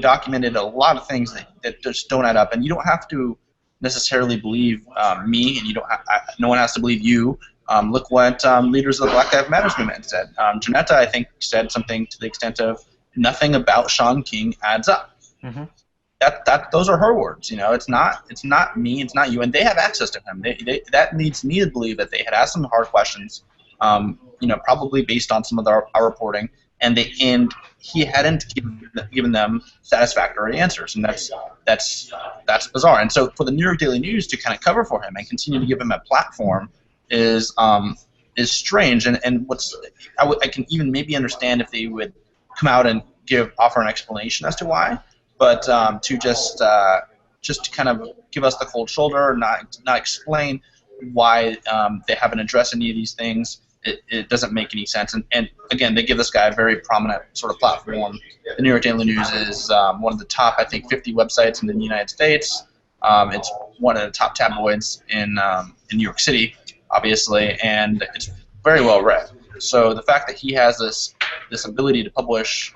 documented a lot of things that just don't add up, and you don't have to necessarily believe me, and you don't. No one has to believe you. Look what leaders of the Black Lives Matter movement said. Janetta, I think, said something to the extent of nothing about Shaun King adds up. Mm-hmm. Those are her words. You know, it's not me, it's not you, and they have access to him. That leads me to believe that they had asked some hard questions. You know, probably based on some of our reporting, and he hadn't given them satisfactory answers, and that's bizarre. And so for the New York Daily News to kind of cover for him and continue to give him a platform is strange, and I can even maybe understand if they would come out and offer an explanation as to why, but to just kind of give us the cold shoulder, not explain why they haven't addressed any of these things, it doesn't make any sense. And again, they give this guy a very prominent sort of platform. The New York Daily News is one of the top, I think, 50 websites in the United States. It's one of the top tabloids in New York City, obviously, and it's very well read. So the fact that he has this ability to publish,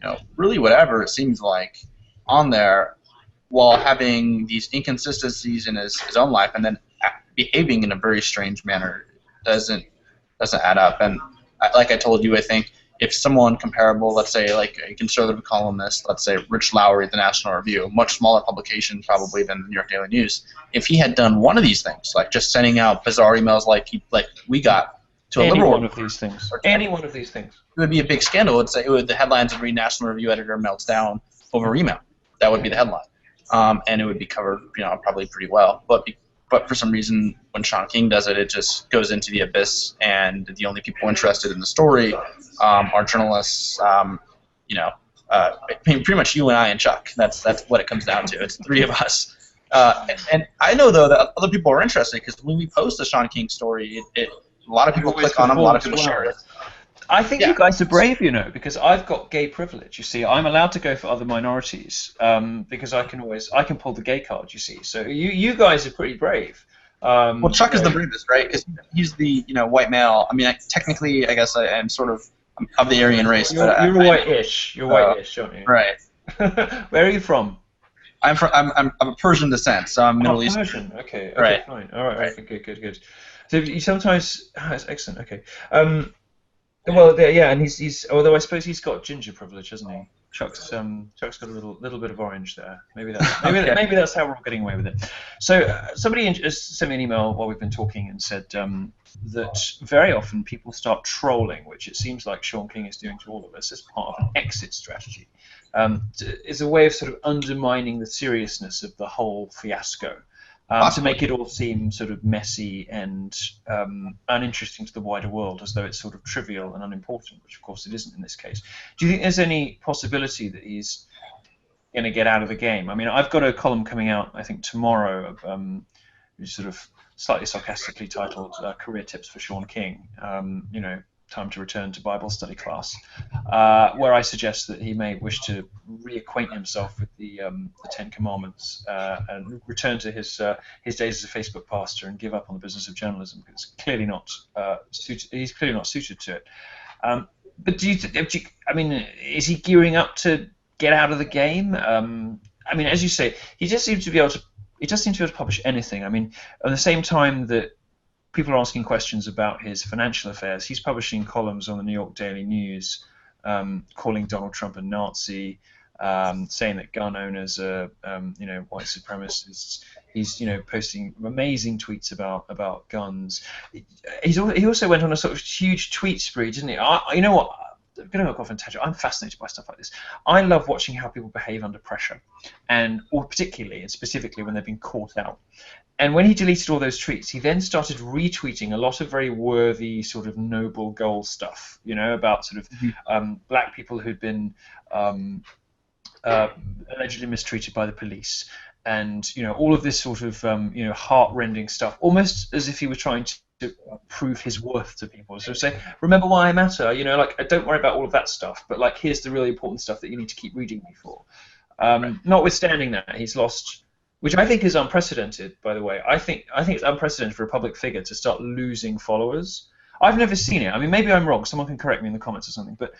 you know, really whatever it seems like on there, while having these inconsistencies in his own life, and then behaving in a very strange manner, doesn't add up. And like I told you, I think if someone comparable, let's say like a conservative columnist, let's say Rich Lowry at the National Review, a much smaller publication probably than the New York Daily News, if he had done one of these things, like just sending out bizarre emails like we got to a liberal, any one of these things, it would be a big scandal. The headlines would read National Review editor melts down over email. That would be the headline, and it would be covered, you know, probably pretty well. But for some reason, when Shaun King does it, it just goes into the abyss, and the only people interested in the story are journalists. You know, pretty much you and I and Chuck. That's what it comes down to. It's the three of us. And I know though that other people are interested, because when we post the Shaun King story, a lot of people click on them, a lot of people share it. I think you guys are brave, you know, because I've got gay privilege. You see, I'm allowed to go for other minorities because I can pull the gay card. You see, so you guys are pretty brave. Well, Chuck is the bravest, right? Because he's the white male. I mean, technically, I guess I'm sort of the Aryan race. You're white-ish. You're white-ish, aren't you? Right. Where are you from? I'm of Persian descent, so I'm Middle Eastern. Persian. Okay. Right. Fine. All right. Okay. Good. So you sometimes. That's excellent. Okay. Well, yeah, and he's although I suppose he's got ginger privilege, hasn't he? Chuck's got a little bit of orange there. Maybe that's how we're all getting away with it. So somebody sent me an email while we've been talking and said that very often people start trolling, which it seems like Shaun King is doing to all of us as part of an exit strategy. is a way of sort of undermining the seriousness of the whole fiasco. To make it all seem sort of messy and uninteresting to the wider world, as though it's sort of trivial and unimportant, which of course it isn't in this case. Do you think there's any possibility that he's going to get out of the game? I mean, I've got a column coming out, I think, tomorrow, which is sort of slightly sarcastically titled "Career Tips for Shaun King." You know, time to return to Bible study class, where I suggest that he may wish to reacquaint himself with the Ten Commandments and return to his days as a Facebook pastor and give up on the business of journalism, because it's clearly not he's clearly not suited to it. But I mean, is he gearing up to get out of the game? I mean, as you say, he just seems to be able to publish anything. I mean, at the same time that people are asking questions about his financial affairs, he's publishing columns on the New York Daily News, calling Donald Trump a Nazi, saying that gun owners are, white supremacists. He's, posting amazing tweets about guns. He also went on a sort of huge tweet spree, didn't he? You know what? I'm going to go off on a tangent. I'm fascinated by stuff like this. I love watching how people behave under pressure, or particularly and specifically when they've been caught out. And when he deleted all those tweets, he then started retweeting a lot of very worthy, sort of noble goal stuff, about sort of black people who'd been allegedly mistreated by the police, and all of this sort of heart-rending stuff, almost as if he was trying to prove his worth to people. So say, remember why I matter. Don't worry about all of that stuff, but here's the really important stuff that you need to keep reading me for. Notwithstanding that, he's lost. Which I think is unprecedented, by the way. I think it's unprecedented for a public figure to start losing followers. I've never seen it. I mean, maybe I'm wrong. Someone can correct me in the comments or something. But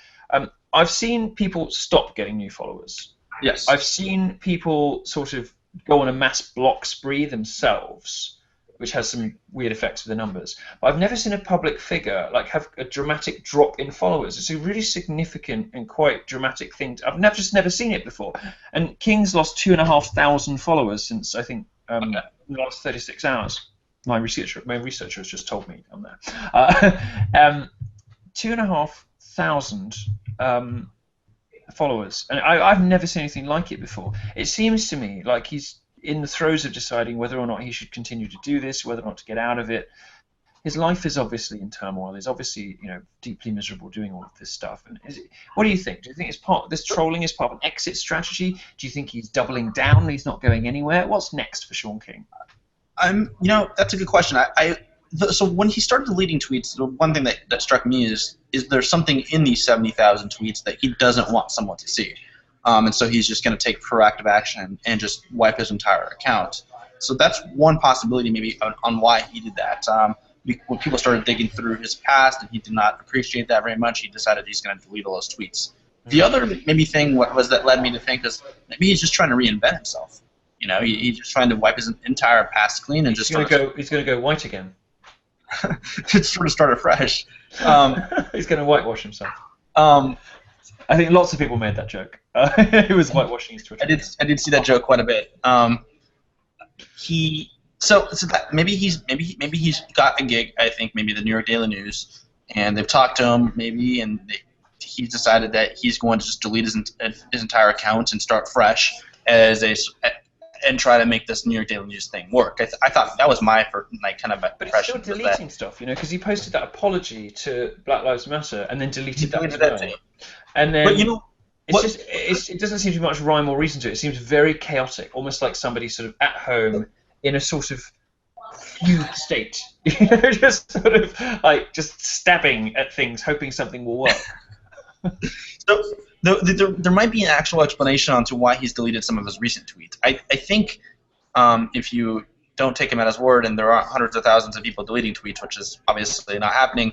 I've seen people stop getting new followers. Yes. I've seen people sort of go on a mass block spree themselves, which has some weird effects with the numbers. But I've never seen a public figure have a dramatic drop in followers. It's a really significant and quite dramatic thing. I've just never seen it before. And King's lost 2,500 followers since, I think, the last 36 hours. My researcher has just told me on that. 2,500 followers, and I've never seen anything like it before. It seems to me like he's in the throes of deciding whether or not he should continue to do this, whether or not to get out of it. His life is obviously in turmoil. He's obviously, deeply miserable doing all of this stuff. And what do you think? Do you think this trolling is part of an exit strategy? Do you think he's doubling down and he's not going anywhere? What's next for Shaun King? That's a good question. So when he started deleting tweets, the one thing that struck me is there something in these 70,000 tweets that he doesn't want someone to see. And so he's just going to take proactive action and just wipe his entire account. So that's one possibility maybe on why he did that. When people started digging through his past and he did not appreciate that very much, he decided he's going to delete all those tweets. The other maybe thing was that led me to think is maybe he's just trying to reinvent himself. He's just trying to wipe his entire past clean and just he's going to go white again. To sort of start afresh. He's going to whitewash himself. I think lots of people made that joke. He was whitewashing his Twitter. I did see that joke quite a bit. Maybe he's got a gig. I think maybe the New York Daily News, and they've talked to him maybe, and he's decided that he's going to just delete his entire account and start fresh and try to make this New York Daily News thing work. I thought that was my kind of impression. But he's still deleting stuff, because he posted that apology to Black Lives Matter and then deleted that as well. And then, but it doesn't seem to be much rhyme or reason to it. It seems very chaotic, almost like somebody sort of at home in a sort of fugue state, just sort of just stabbing at things, hoping something will work. So there might be an actual explanation onto why he's deleted some of his recent tweets. I think if you don't take him at his word, and there are hundreds of thousands of people deleting tweets, which is obviously not happening,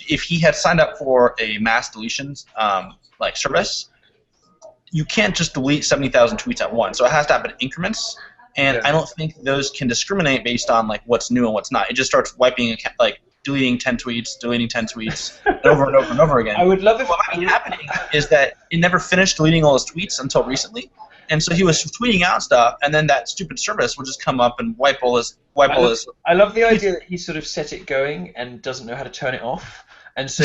if he had signed up for a mass deletions service, you can't just delete 70,000 tweets at once. So it has to happen in increments, and I don't think those can discriminate based on what's new and what's not. It just starts wiping deleting 10 tweets over and over and over again. I would love if what might be happening is that it never finished deleting all his tweets until recently, and so he was tweeting out stuff, and then that stupid service would just come up and wipe all his. I love the idea that he sort of set it going and doesn't know how to turn it off. and so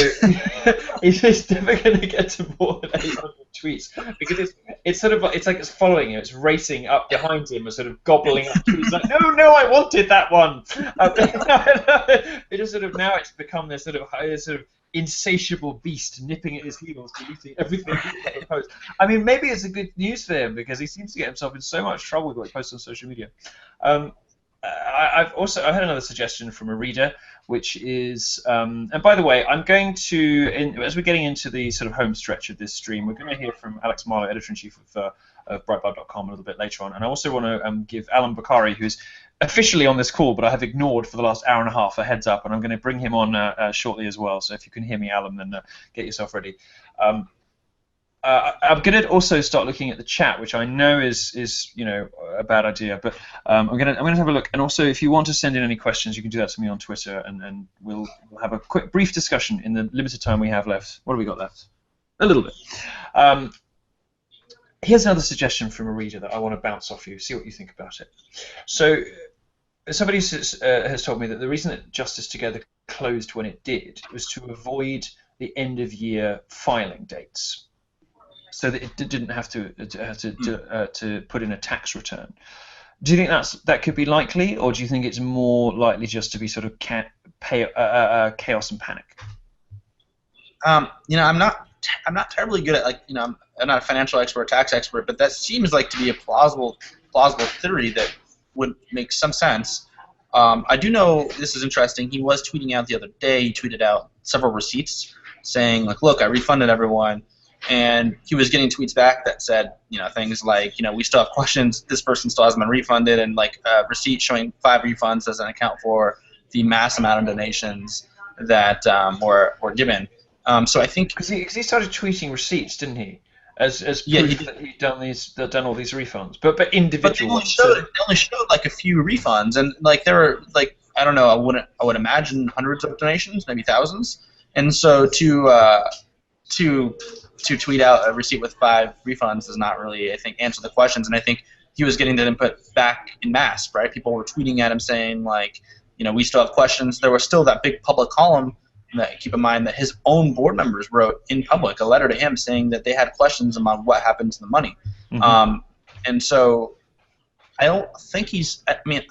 he's never going to get to more than 800 tweets because it's sort of it's like it's following him, it's racing up behind him, and sort of gobbling up tweets like, no, I wanted that one. It just sort of now it's become this sort of insatiable beast nipping at his heels, deleting everything he posts. I mean, maybe it's a good news for him because he seems to get himself in so much trouble with what he posts on social media. I've had another suggestion from a reader, which is, and by the way, I'm going to, as we're getting into the sort of home stretch of this stream, we're going to hear from Alex Marlow, editor-in-chief of Breitbart.com, a little bit later on, and I also want to give Allum Bokhari, who's officially on this call, but I have ignored for the last hour and a half, a heads up, and I'm going to bring him on shortly as well. So if you can hear me, Allum, then get yourself ready. I'm going to also start looking at the chat, which I know is a bad idea, but I'm going to have a look. And also, if you want to send in any questions, you can do that to me on Twitter, and we'll have a brief discussion in the limited time we have left. What have we got left? A little bit. Here's another suggestion from a reader that I want to bounce off you, see what you think about it. So somebody has told me that the reason that Justice Together closed when it did was to avoid the end-of-year filing dates, so that it didn't have to put in a tax return. Do you think that could be likely, or do you think it's more likely just to be sort of chaos and panic? I'm not terribly good at I'm not a financial expert, tax expert, but that seems like to be a plausible theory that would make some sense. I do know this is interesting. He was tweeting out the other day. He tweeted out several receipts saying look, I refunded everyone, and he was getting tweets back that said things like we still have questions. This person still hasn't been refunded, and a receipt showing 5 refunds doesn't account for the mass amount of donations that were given. So I think because he started tweeting receipts, didn't he? As proof that he'd done all these refunds, but individual. But they only showed a few refunds, and there were I don't know, I would imagine hundreds of donations, maybe thousands, and so to tweet out a receipt with 5 refunds does not really, I think, answer the questions, and I think he was getting that input back in mass, right? People were tweeting at him saying we still have questions. There was still that big public column. Keep in mind that his own board members wrote in public a letter to him saying that they had questions about what happened to the money. Mm-hmm. And so I don't think he's – I mean,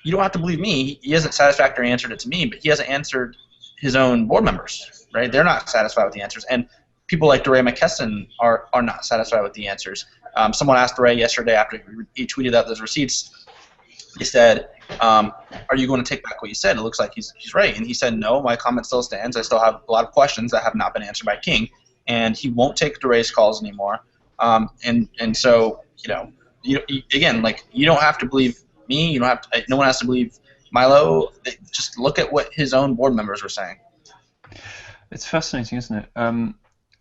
you don't have to believe me. He hasn't satisfactorily answered it to me, but he hasn't answered his own board members, right? They're not satisfied with the answers. And people like DeRay McKesson are not satisfied with the answers. Someone asked DeRay yesterday after he tweeted out those receipts. He said, are you going to take back what you said? It looks like he's right. And he said, no, my comment still stands. I still have a lot of questions that have not been answered by King. And he won't take DeRay's calls anymore. And so, again, you don't have to believe me. You don't have to, no one has to believe Milo. Just look at what his own board members were saying. It's fascinating, isn't it?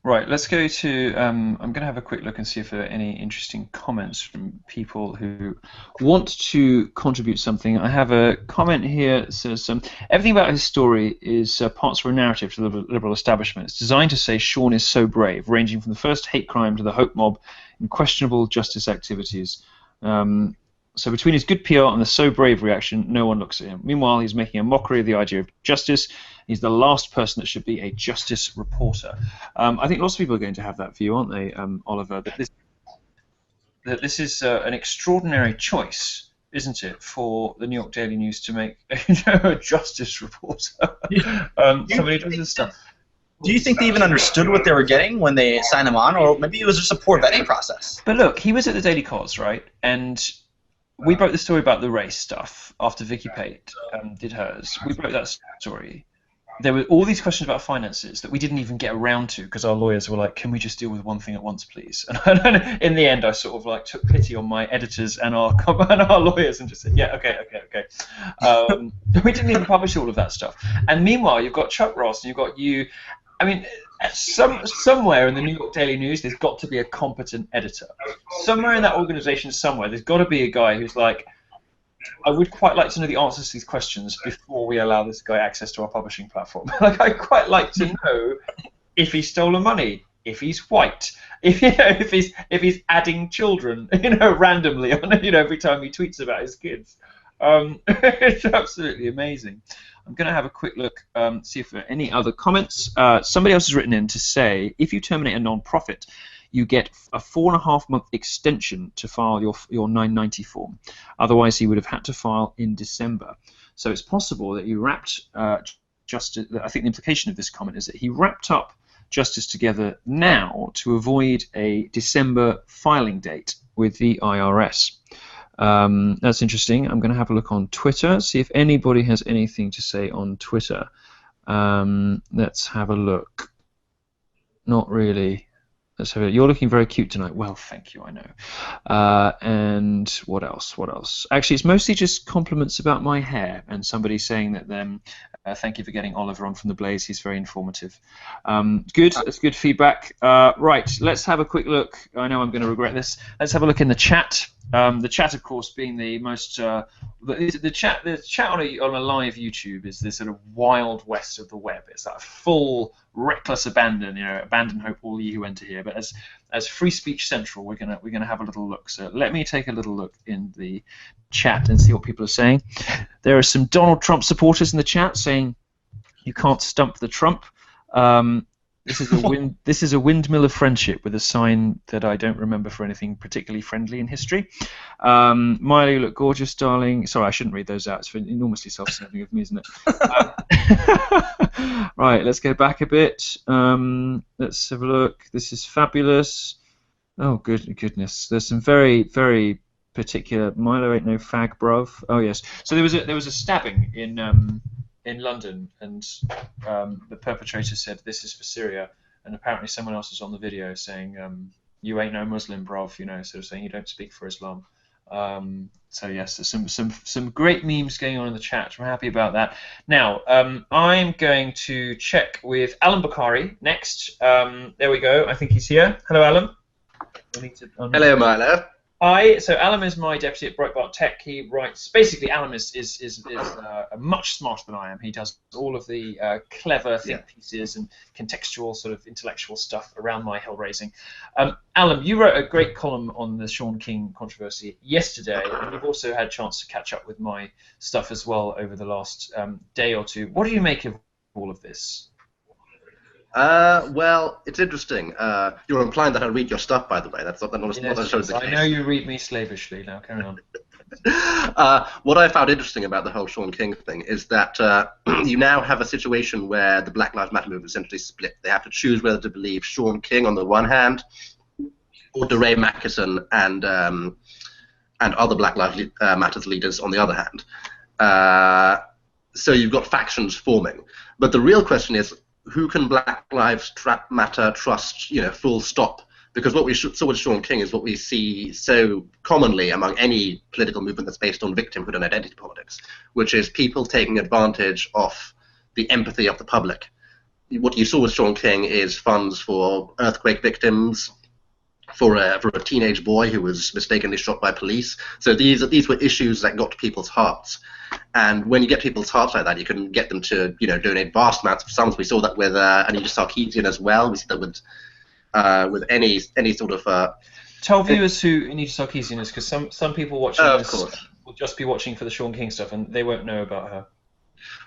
Right, let's go to, I'm going to have a quick look and see if there are any interesting comments from people who want to contribute something. I have a comment here that says, everything about his story is parts of a narrative to the liberal establishment. It's designed to say Shaun is so brave, ranging from the first hate crime to the hope mob in questionable justice activities. So between his good PR and the so brave reaction, no one looks at him. Meanwhile, he's making a mockery of the idea of justice. He's the last person that should be a justice reporter. I think lots of people are going to have that view, aren't they, Oliver? That this is an extraordinary choice, isn't it, for the New York Daily News to make a justice reporter? Somebody does this stuff. Do you think they even understood what they were getting when they signed him on, or maybe it was just a poor vetting process? But look, he was at the Daily Kos, right? And we broke the story about the race stuff after Vicky Pate did hers. We broke that story. There were all these questions about finances that we didn't even get around to because our lawyers were like, can we just deal with one thing at once, please? And in the end, I sort of took pity on my editors and our lawyers and just said, yeah, okay. We didn't even publish all of that stuff. And meanwhile, you've got Chuck Ross and you've got you. I mean, somewhere in the New York Daily News, there's got to be a competent editor. Somewhere in that organization, there's got to be a guy who's like, I would quite like to know the answers to these questions before we allow this guy access to our publishing platform. I'd quite like to know if he's stolen money, if he's white, if he's adding children, randomly on, every time he tweets about his kids. It's absolutely amazing. I'm going to have a quick look, see if there are any other comments. Somebody else has written in to say, if you terminate a non-profit, you get a 4.5-month extension to file your 990 form. Otherwise, he would have had to file in December. So it's possible that you wrapped justice. I think the implication of this comment is that he wrapped up justice together now to avoid a December filing date with the IRS. That's interesting. I'm going to have a look on Twitter, see if anybody has anything to say on Twitter. Let's have a look. Not really. Let's have it. You're looking very cute tonight. Well, thank you, I know. And what else? What else? Actually, it's mostly just compliments about my hair and somebody saying that thank you for getting Oliver on from the Blaze. He's very informative. Good. That's good feedback. Right. Let's have a quick look. I know I'm going to regret this. Let's have a look in the chat. The chat, of course, being the most the chat on a live YouTube is the sort of wild west of the web. It's that full reckless abandon, abandon hope all ye who enter here. But as free speech central, we're gonna have a little look. So let me take a little look in the chat and see what people are saying. There are some Donald Trump supporters in the chat saying you can't stump the Trump. This is a windmill of friendship with a sign that I don't remember for anything particularly friendly in history. Milo, you look gorgeous, darling. Sorry, I shouldn't read those out. It's enormously self-serving of me, isn't it? Right, let's go back a bit. Let's have a look. This is fabulous. Oh, goodness. There's some very, very particular. Milo ain't no fag, bruv. Oh yes. So there was a stabbing in London, and the perpetrator said, "This is for Syria," and apparently someone else was on the video saying, "You ain't no Muslim, bruv," sort of saying you don't speak for Islam. So yes, there's some great memes going on in the chat. I'm happy about that. Now, I'm going to check with Allum Bokhari next. There we go. I think he's here. Hello, Allum. Hello, Milo. So Allum is my deputy at Breitbart Tech. He writes, basically Allum is much smarter than I am. He does all of the clever think pieces and contextual sort of intellectual stuff around my hell raising. Allum, you wrote a great column on the Shaun King controversy yesterday, and you've also had a chance to catch up with my stuff as well over the last day or two. What do you make of all of this? Well, it's interesting. You're implying that I read your stuff, by the way. That's not necessarily the case. I know you read me slavishly. Now, carry on. What I found interesting about the whole Shaun King thing is that you now have a situation where the Black Lives Matter movement is essentially split. They have to choose whether to believe Shaun King on the one hand, or DeRay Mackison and other Black Lives Matter leaders on the other hand. So you've got factions forming. But the real question is, who can Black Lives Matter trust, full stop? Because what we saw with Shaun King is what we see so commonly among any political movement that's based on victimhood and identity politics, which is people taking advantage of the empathy of the public. What you saw with Shaun King is funds for earthquake victims, for a teenage boy who was mistakenly shot by police. So these were issues that got to people's hearts. And when you get people's hearts like that, you can get them to donate vast amounts of sums. We saw that with Anita Sarkeesian as well. We see that with any sort of. Tell viewers who Anita Sarkeesian is, because some people watching this will just be watching for the Shaun King stuff, and they won't know about her.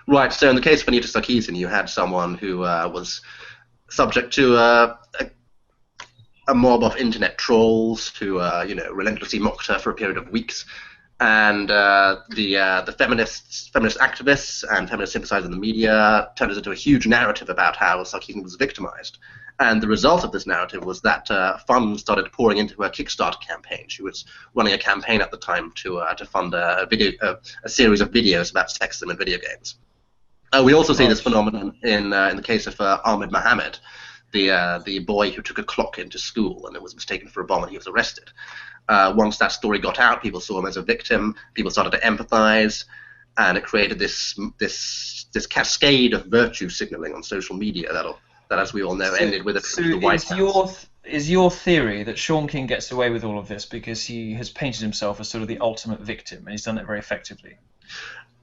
Right. So in the case of Anita Sarkeesian, you had someone who was subject to a mob of internet trolls who relentlessly mocked her for a period of weeks. And the feminist activists and feminist sympathizers in the media turned it into a huge narrative about how Sarkeesian was victimized. And the result of this narrative was that funds started pouring into her Kickstarter campaign. She was running a campaign at the time to fund a series of videos about sexism in video games. We also see this phenomenon in the case of Ahmed Mohammed, the boy who took a clock into school and it was mistaken for a bomb and he was arrested. Once that story got out, people saw him as a victim. People started to empathize, and it created this cascade of virtue signaling on social media that, as we all know, ended with the White House. Is your theory that Shaun King gets away with all of this because he has painted himself as sort of the ultimate victim, and he's done it very effectively?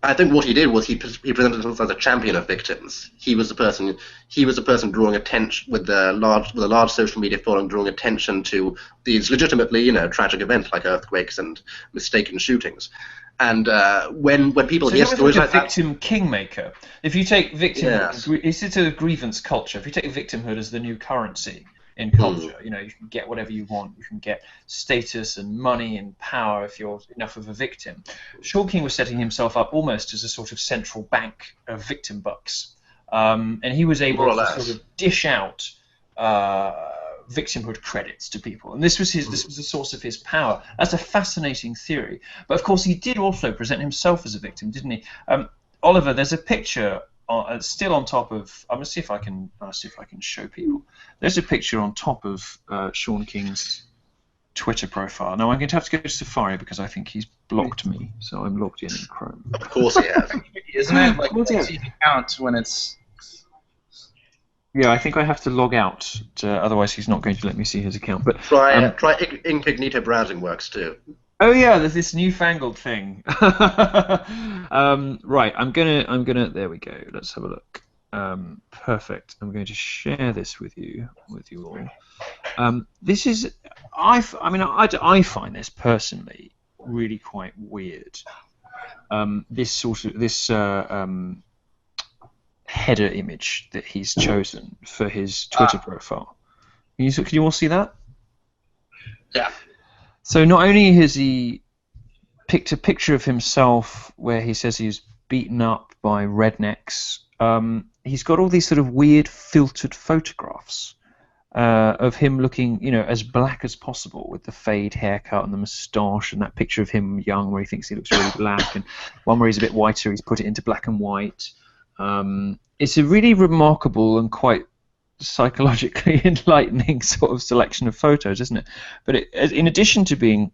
I think what he did was he presented himself as a champion of victims. He was the person. He was the person drawing attention with a large social media following, drawing attention to these legitimately, tragic events like earthquakes and mistaken shootings. And when people hear stories like that, victim kingmaker. If you take victimhood, it's a grievance culture. If you take victimhood as the new currency in culture, you can get whatever you want. You can get status and money and power if you're enough of a victim. Shaun King was setting himself up almost as a sort of central bank of victim bucks, and he was able to sort of dish out victimhood credits to people, and this was the source of his power. That's a fascinating theory. But of course, he did also present himself as a victim, didn't he? Oliver, there's a picture still on top of. I'm gonna see if I can show people. There's a picture on top of Shaun King's Twitter profile. Now I'm going to have to go to Safari because I think he's blocked me, so I'm logged in Chrome. Of course he has. Isn't it like see the account when it's? Yeah, I think I have to log out, otherwise he's not going to let me see his account. But try incognito browsing works too. Oh yeah, there's this newfangled thing. Right, I'm gonna. There we go. Let's have a look. Perfect. I'm going to share this with you all. This is, I find this personally really quite weird. This header image that he's chosen for his Twitter profile. Can you all see that? Yeah. So not only has he picked a picture of himself where he says he's beaten up by rednecks, he's got all these sort of weird filtered photographs of him looking, as black as possible with the fade haircut and the moustache, and that picture of him young where he thinks he looks really black, and one where he's a bit whiter, he's put it into black and white. It's a really remarkable and quite psychologically enlightening sort of selection of photos, isn't it? But in addition to being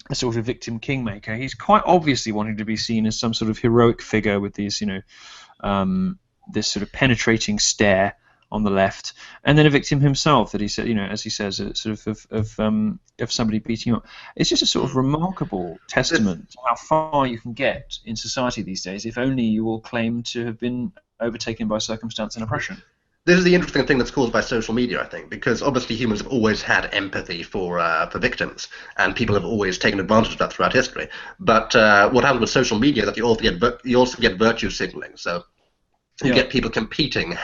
a sort of victim kingmaker, he's quite obviously wanting to be seen as some sort of heroic figure with these, this sort of penetrating stare on the left, and then a victim himself that he said, as he says, sort of somebody beating him up. It's just a sort of remarkable testament to how far you can get in society these days, if only you all claim to have been overtaken by circumstance and oppression. This is the interesting thing that's caused by social media, I think, because obviously humans have always had empathy for victims, and people have always taken advantage of that throughout history. But what happens with social media is that you also get virtue signaling. So you get people competing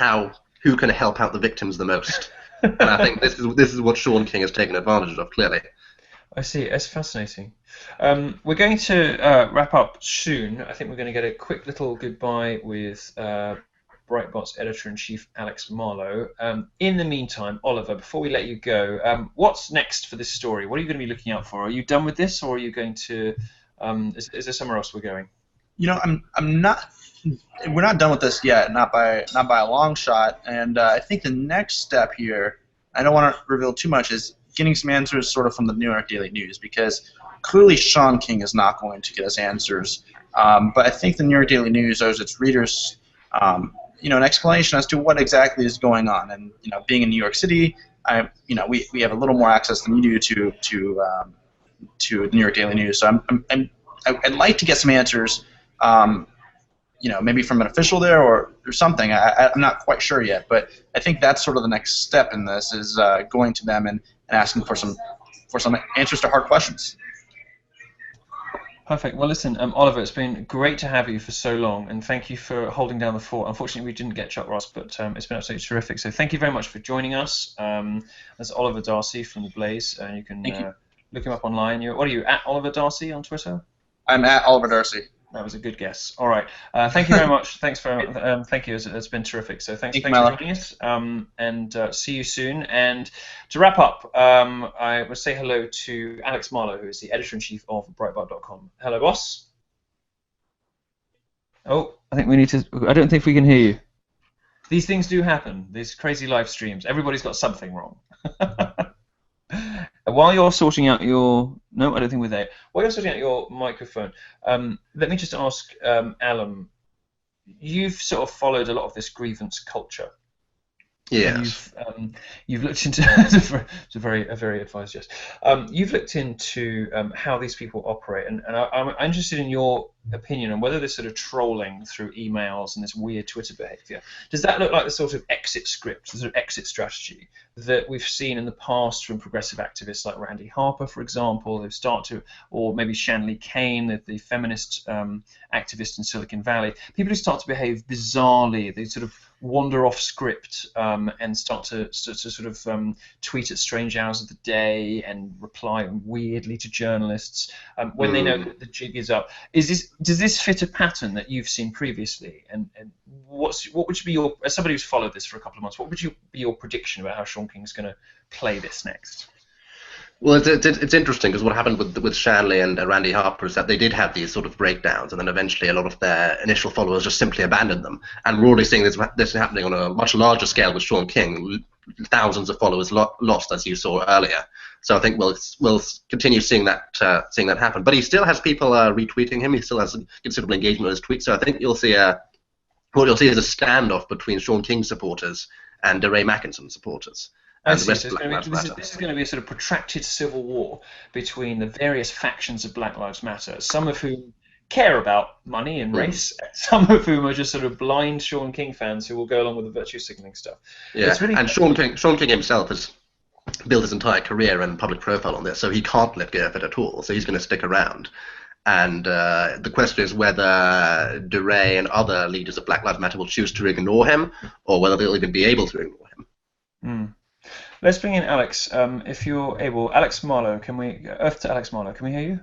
who can help out the victims the most. And I think this is what Shaun King has taken advantage of, clearly. I see. It's fascinating. We're going to wrap up soon. I think we're going to get a quick little goodbye with Breitbart's editor-in-chief, Alex Marlow. In the meantime, Oliver, before we let you go, what's next for this story? What are you going to be looking out for? Are you done with this, or are you going to? Is there somewhere else we're going? I'm not. We're not done with this yet, not by a long shot. And I think the next step here, I don't want to reveal too much, is getting some answers sort of from the New York Daily News, because clearly Shaun King is not going to get us answers. But I think the New York Daily News owes its readers, an explanation as to what exactly is going on. And being in New York City, we have a little more access than you do to the New York Daily News. So I'd like to get some answers. Maybe from an official there or something. I'm not quite sure yet, but I think that's sort of the next step in this, is going to them and asking for some answers to hard questions. Perfect. Well, listen, Oliver, it's been great to have you for so long, and thank you for holding down the fort. Unfortunately, we didn't get Chuck Ross, but it's been absolutely terrific. So thank you very much for joining us. That's Oliver Darcy from The Blaze, and you can look him up online. What are you, at Oliver Darcy on Twitter? I'm at Oliver Darcy. That was a good guess. All right. Thank you very much. Thank you. It's been terrific. So thanks for joining us. And see you soon. And to wrap up, I will say hello to Alex Marlow, who is the editor-in-chief of Breitbart.com. Hello, boss. Oh, I don't think we can hear you. These things do happen. These crazy live streams. Everybody's got something wrong. While you're sorting out your... No, I don't think we're there. While you're sorting out your microphone, let me just ask Allum, you've sort of followed a lot of this grievance culture. Yes. You've looked into... it's a very advised yes. You've looked into how these people operate, and I'm interested in your opinion on whether this sort of trolling through emails and this weird Twitter behavior, does that look like the sort of exit script, the sort of exit strategy that we've seen in the past from progressive activists like Randy Harper, for example, who start to, or maybe Shanley Kane, the feminist activist in Silicon Valley, people who start to behave bizarrely, they sort of wander off script and start to sort of tweet at strange hours of the day and reply weirdly to journalists when they know that the jig is up. Does this fit a pattern that you've seen previously? And what would be your, as somebody who's followed this for a couple of months, what would be your prediction about how Shaun King's going to play this next? Well, it's interesting because what happened with Shanley and Randy Harper is that they did have these sort of breakdowns, and then eventually a lot of their initial followers just simply abandoned them. And we're already seeing this happening on a much larger scale with Shaun King, thousands of followers lost, as you saw earlier. So I think we'll continue seeing that happen. But he still has people retweeting him. He still has considerable engagement with his tweets. So I think what you'll see is a standoff between Shaun King supporters and DeRay Mackinson supporters. This is going to be a sort of protracted civil war between the various factions of Black Lives Matter, some of whom care about money and race, some of whom are just sort of blind Shaun King fans who will go along with the virtue signaling stuff. Yeah, and Shaun King himself has built his entire career and public profile on this, so he can't let go of it at all, so he's going to stick around. And the question is whether DeRay and other leaders of Black Lives Matter will choose to ignore him, or whether they'll even be able to ignore him. Let's bring in Alex, if you're able. Alex Marlow, can we Alex Marlow? Can we hear you?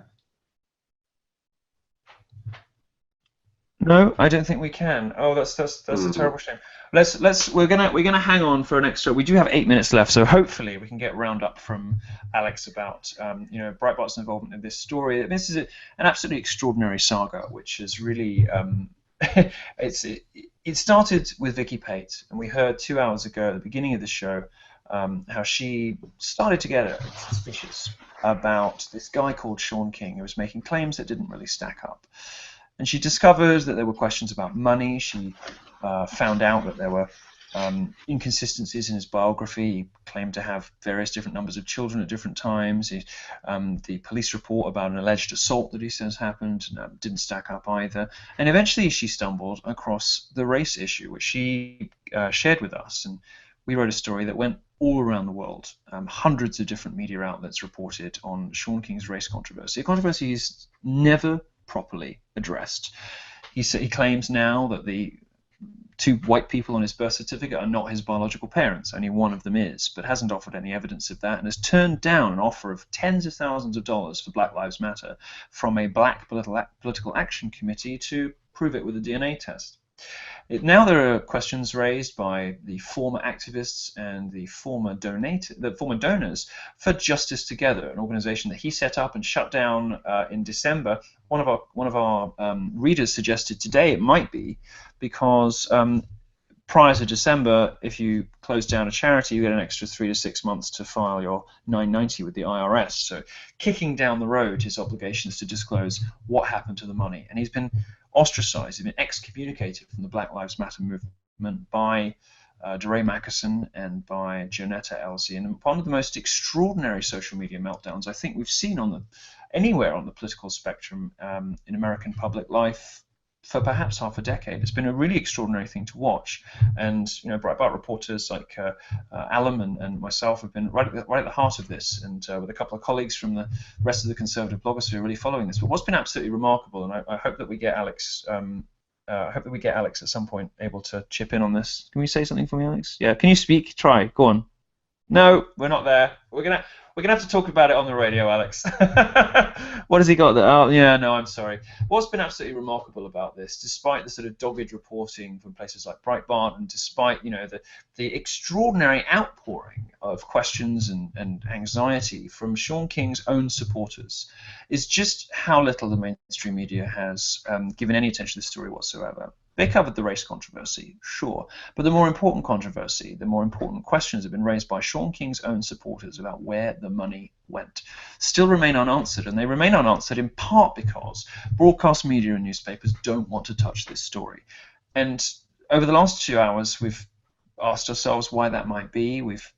No, I don't think we can. Oh, that's a terrible shame. We're gonna hang on for an extra. We do have 8 minutes left, so hopefully we can get round up from Alex about Breitbart's involvement in this story. This is an absolutely extraordinary saga, which is really it started with Vicky Pate, and we heard 2 hours ago at the beginning of the show how she started to get suspicious about this guy called Shaun King who was making claims that didn't really stack up. And she discovered that there were questions about money. She found out that there were inconsistencies in his biography. He claimed to have various different numbers of children at different times. The police report about an alleged assault that he says happened didn't stack up either. And eventually she stumbled across the race issue, which she shared with us. And we wrote a story that went all around the world. Hundreds of different media outlets reported on Shaun King's race controversy. A controversy he's never properly addressed. He claims now that the 2 white people on his birth certificate are not his biological parents. Only one of them is, but hasn't offered any evidence of that, and has turned down an offer of tens of thousands of dollars for Black Lives Matter from a black political action committee to prove it with a DNA test. Now there are questions raised by the former activists and the former donors for Justice Together, an organization that he set up and shut down in December. One of our readers suggested today it might be because prior to December, if you close down a charity, you get an extra 3 to 6 months to file your 990 with the IRS. So kicking down the road his obligations to disclose what happened to the money. And he's been ostracized, he's been excommunicated from the Black Lives Matter movement by DeRay Mackinson and by Jonetta Elsie. And one of the most extraordinary social media meltdowns I think we've seen anywhere on the political spectrum in American public life for perhaps half a decade. It's been a really extraordinary thing to watch, and Breitbart reporters like Allum and myself have been right at the heart of this, and with a couple of colleagues from the rest of the conservative bloggers who are really following this. But what's been absolutely remarkable, and I hope that we get Alex. At some point able to chip in on this. Can we say something for me, Alex? Yeah. Can you speak? Try. Go on. No, we're not there. We're gonna have to talk about it on the radio, Alex. What has he got there? Oh, yeah, no, I'm sorry. What's been absolutely remarkable about this, despite the sort of dogged reporting from places like Breitbart, and despite the extraordinary outpouring of questions and anxiety from Shaun King's own supporters, is just how little the mainstream media has given any attention to this story whatsoever. They covered the race controversy, sure, but the more important controversy, the more important questions have been raised by Shaun King's own supporters about where the money went, still remain unanswered, and they remain unanswered in part because broadcast media and newspapers don't want to touch this story. And over the last 2 hours, we've asked ourselves why that might be. We've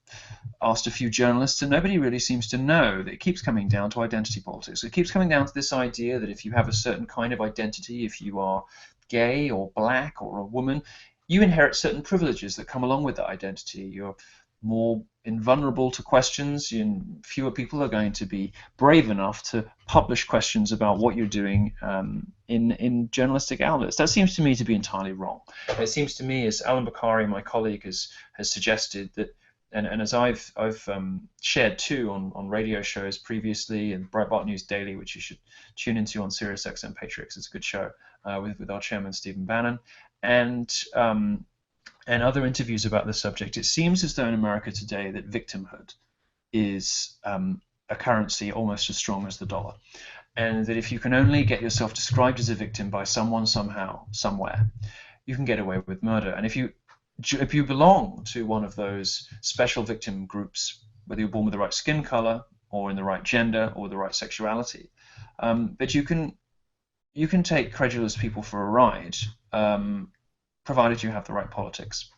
asked a few journalists, and nobody really seems to know that it keeps coming down to identity politics. It keeps coming down to this idea that if you have a certain kind of identity, if you are gay or black or a woman, you inherit certain privileges that come along with that identity. You're more invulnerable to questions, and fewer people are going to be brave enough to publish questions about what you're doing in journalistic outlets. That seems to me to be entirely wrong. It seems to me, as Allum Bokhari, my colleague, has suggested, that, and as I've shared too on radio shows previously, and Breitbart News Daily, which you should tune into on SiriusXM Patriots. It's a good show with our chairman Stephen Bannon, and other interviews about this subject. It seems as though in America today that victimhood is a currency almost as strong as the dollar, and that if you can only get yourself described as a victim by someone, somehow, somewhere, you can get away with murder. And if you belong to one of those special victim groups, whether you're born with the right skin color or in the right gender or the right sexuality, but you can take credulous people for a ride, provided you have the right politics.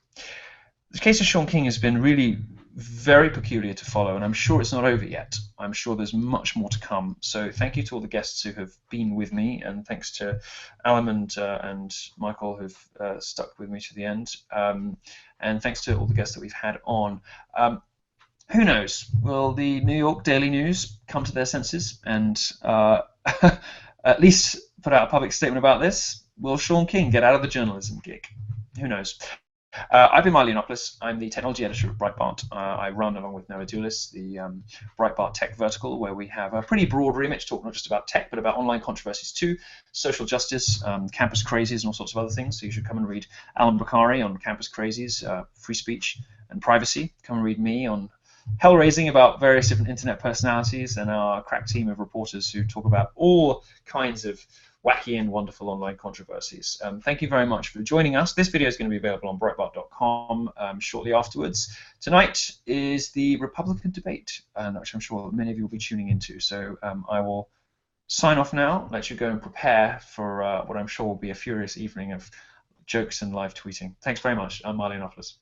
The case of Shaun King has been really very peculiar to follow, and I'm sure it's not over yet. I'm sure there's much more to come. So thank you to all the guests who have been with me, and thanks to Allum and Michael who've stuck with me to the end, and thanks to all the guests that we've had on. Who knows? Will the New York Daily News come to their senses and at least put out a public statement about this? Will Shaun King get out of the journalism gig? Who knows? I've been Milo Yiannopoulos. I'm the technology editor of Breitbart. I run, along with Noah Doulis, the Breitbart Tech Vertical, where we have a pretty broad remit to talk not just about tech, but about online controversies too, social justice, campus crazies, and all sorts of other things. So you should come and read Allum Bokhari on campus crazies, free speech and privacy. Come and read me on hell-raising about various different internet personalities, and our crack team of reporters who talk about all kinds of wacky and wonderful online controversies. Thank you very much for joining us. This video is going to be available on Breitbart.com shortly afterwards. Tonight is the Republican debate, which I'm sure many of you will be tuning into. So I will sign off now, let you go and prepare for what I'm sure will be a furious evening of jokes and live tweeting. Thanks very much. I'm Milo Yiannopoulos.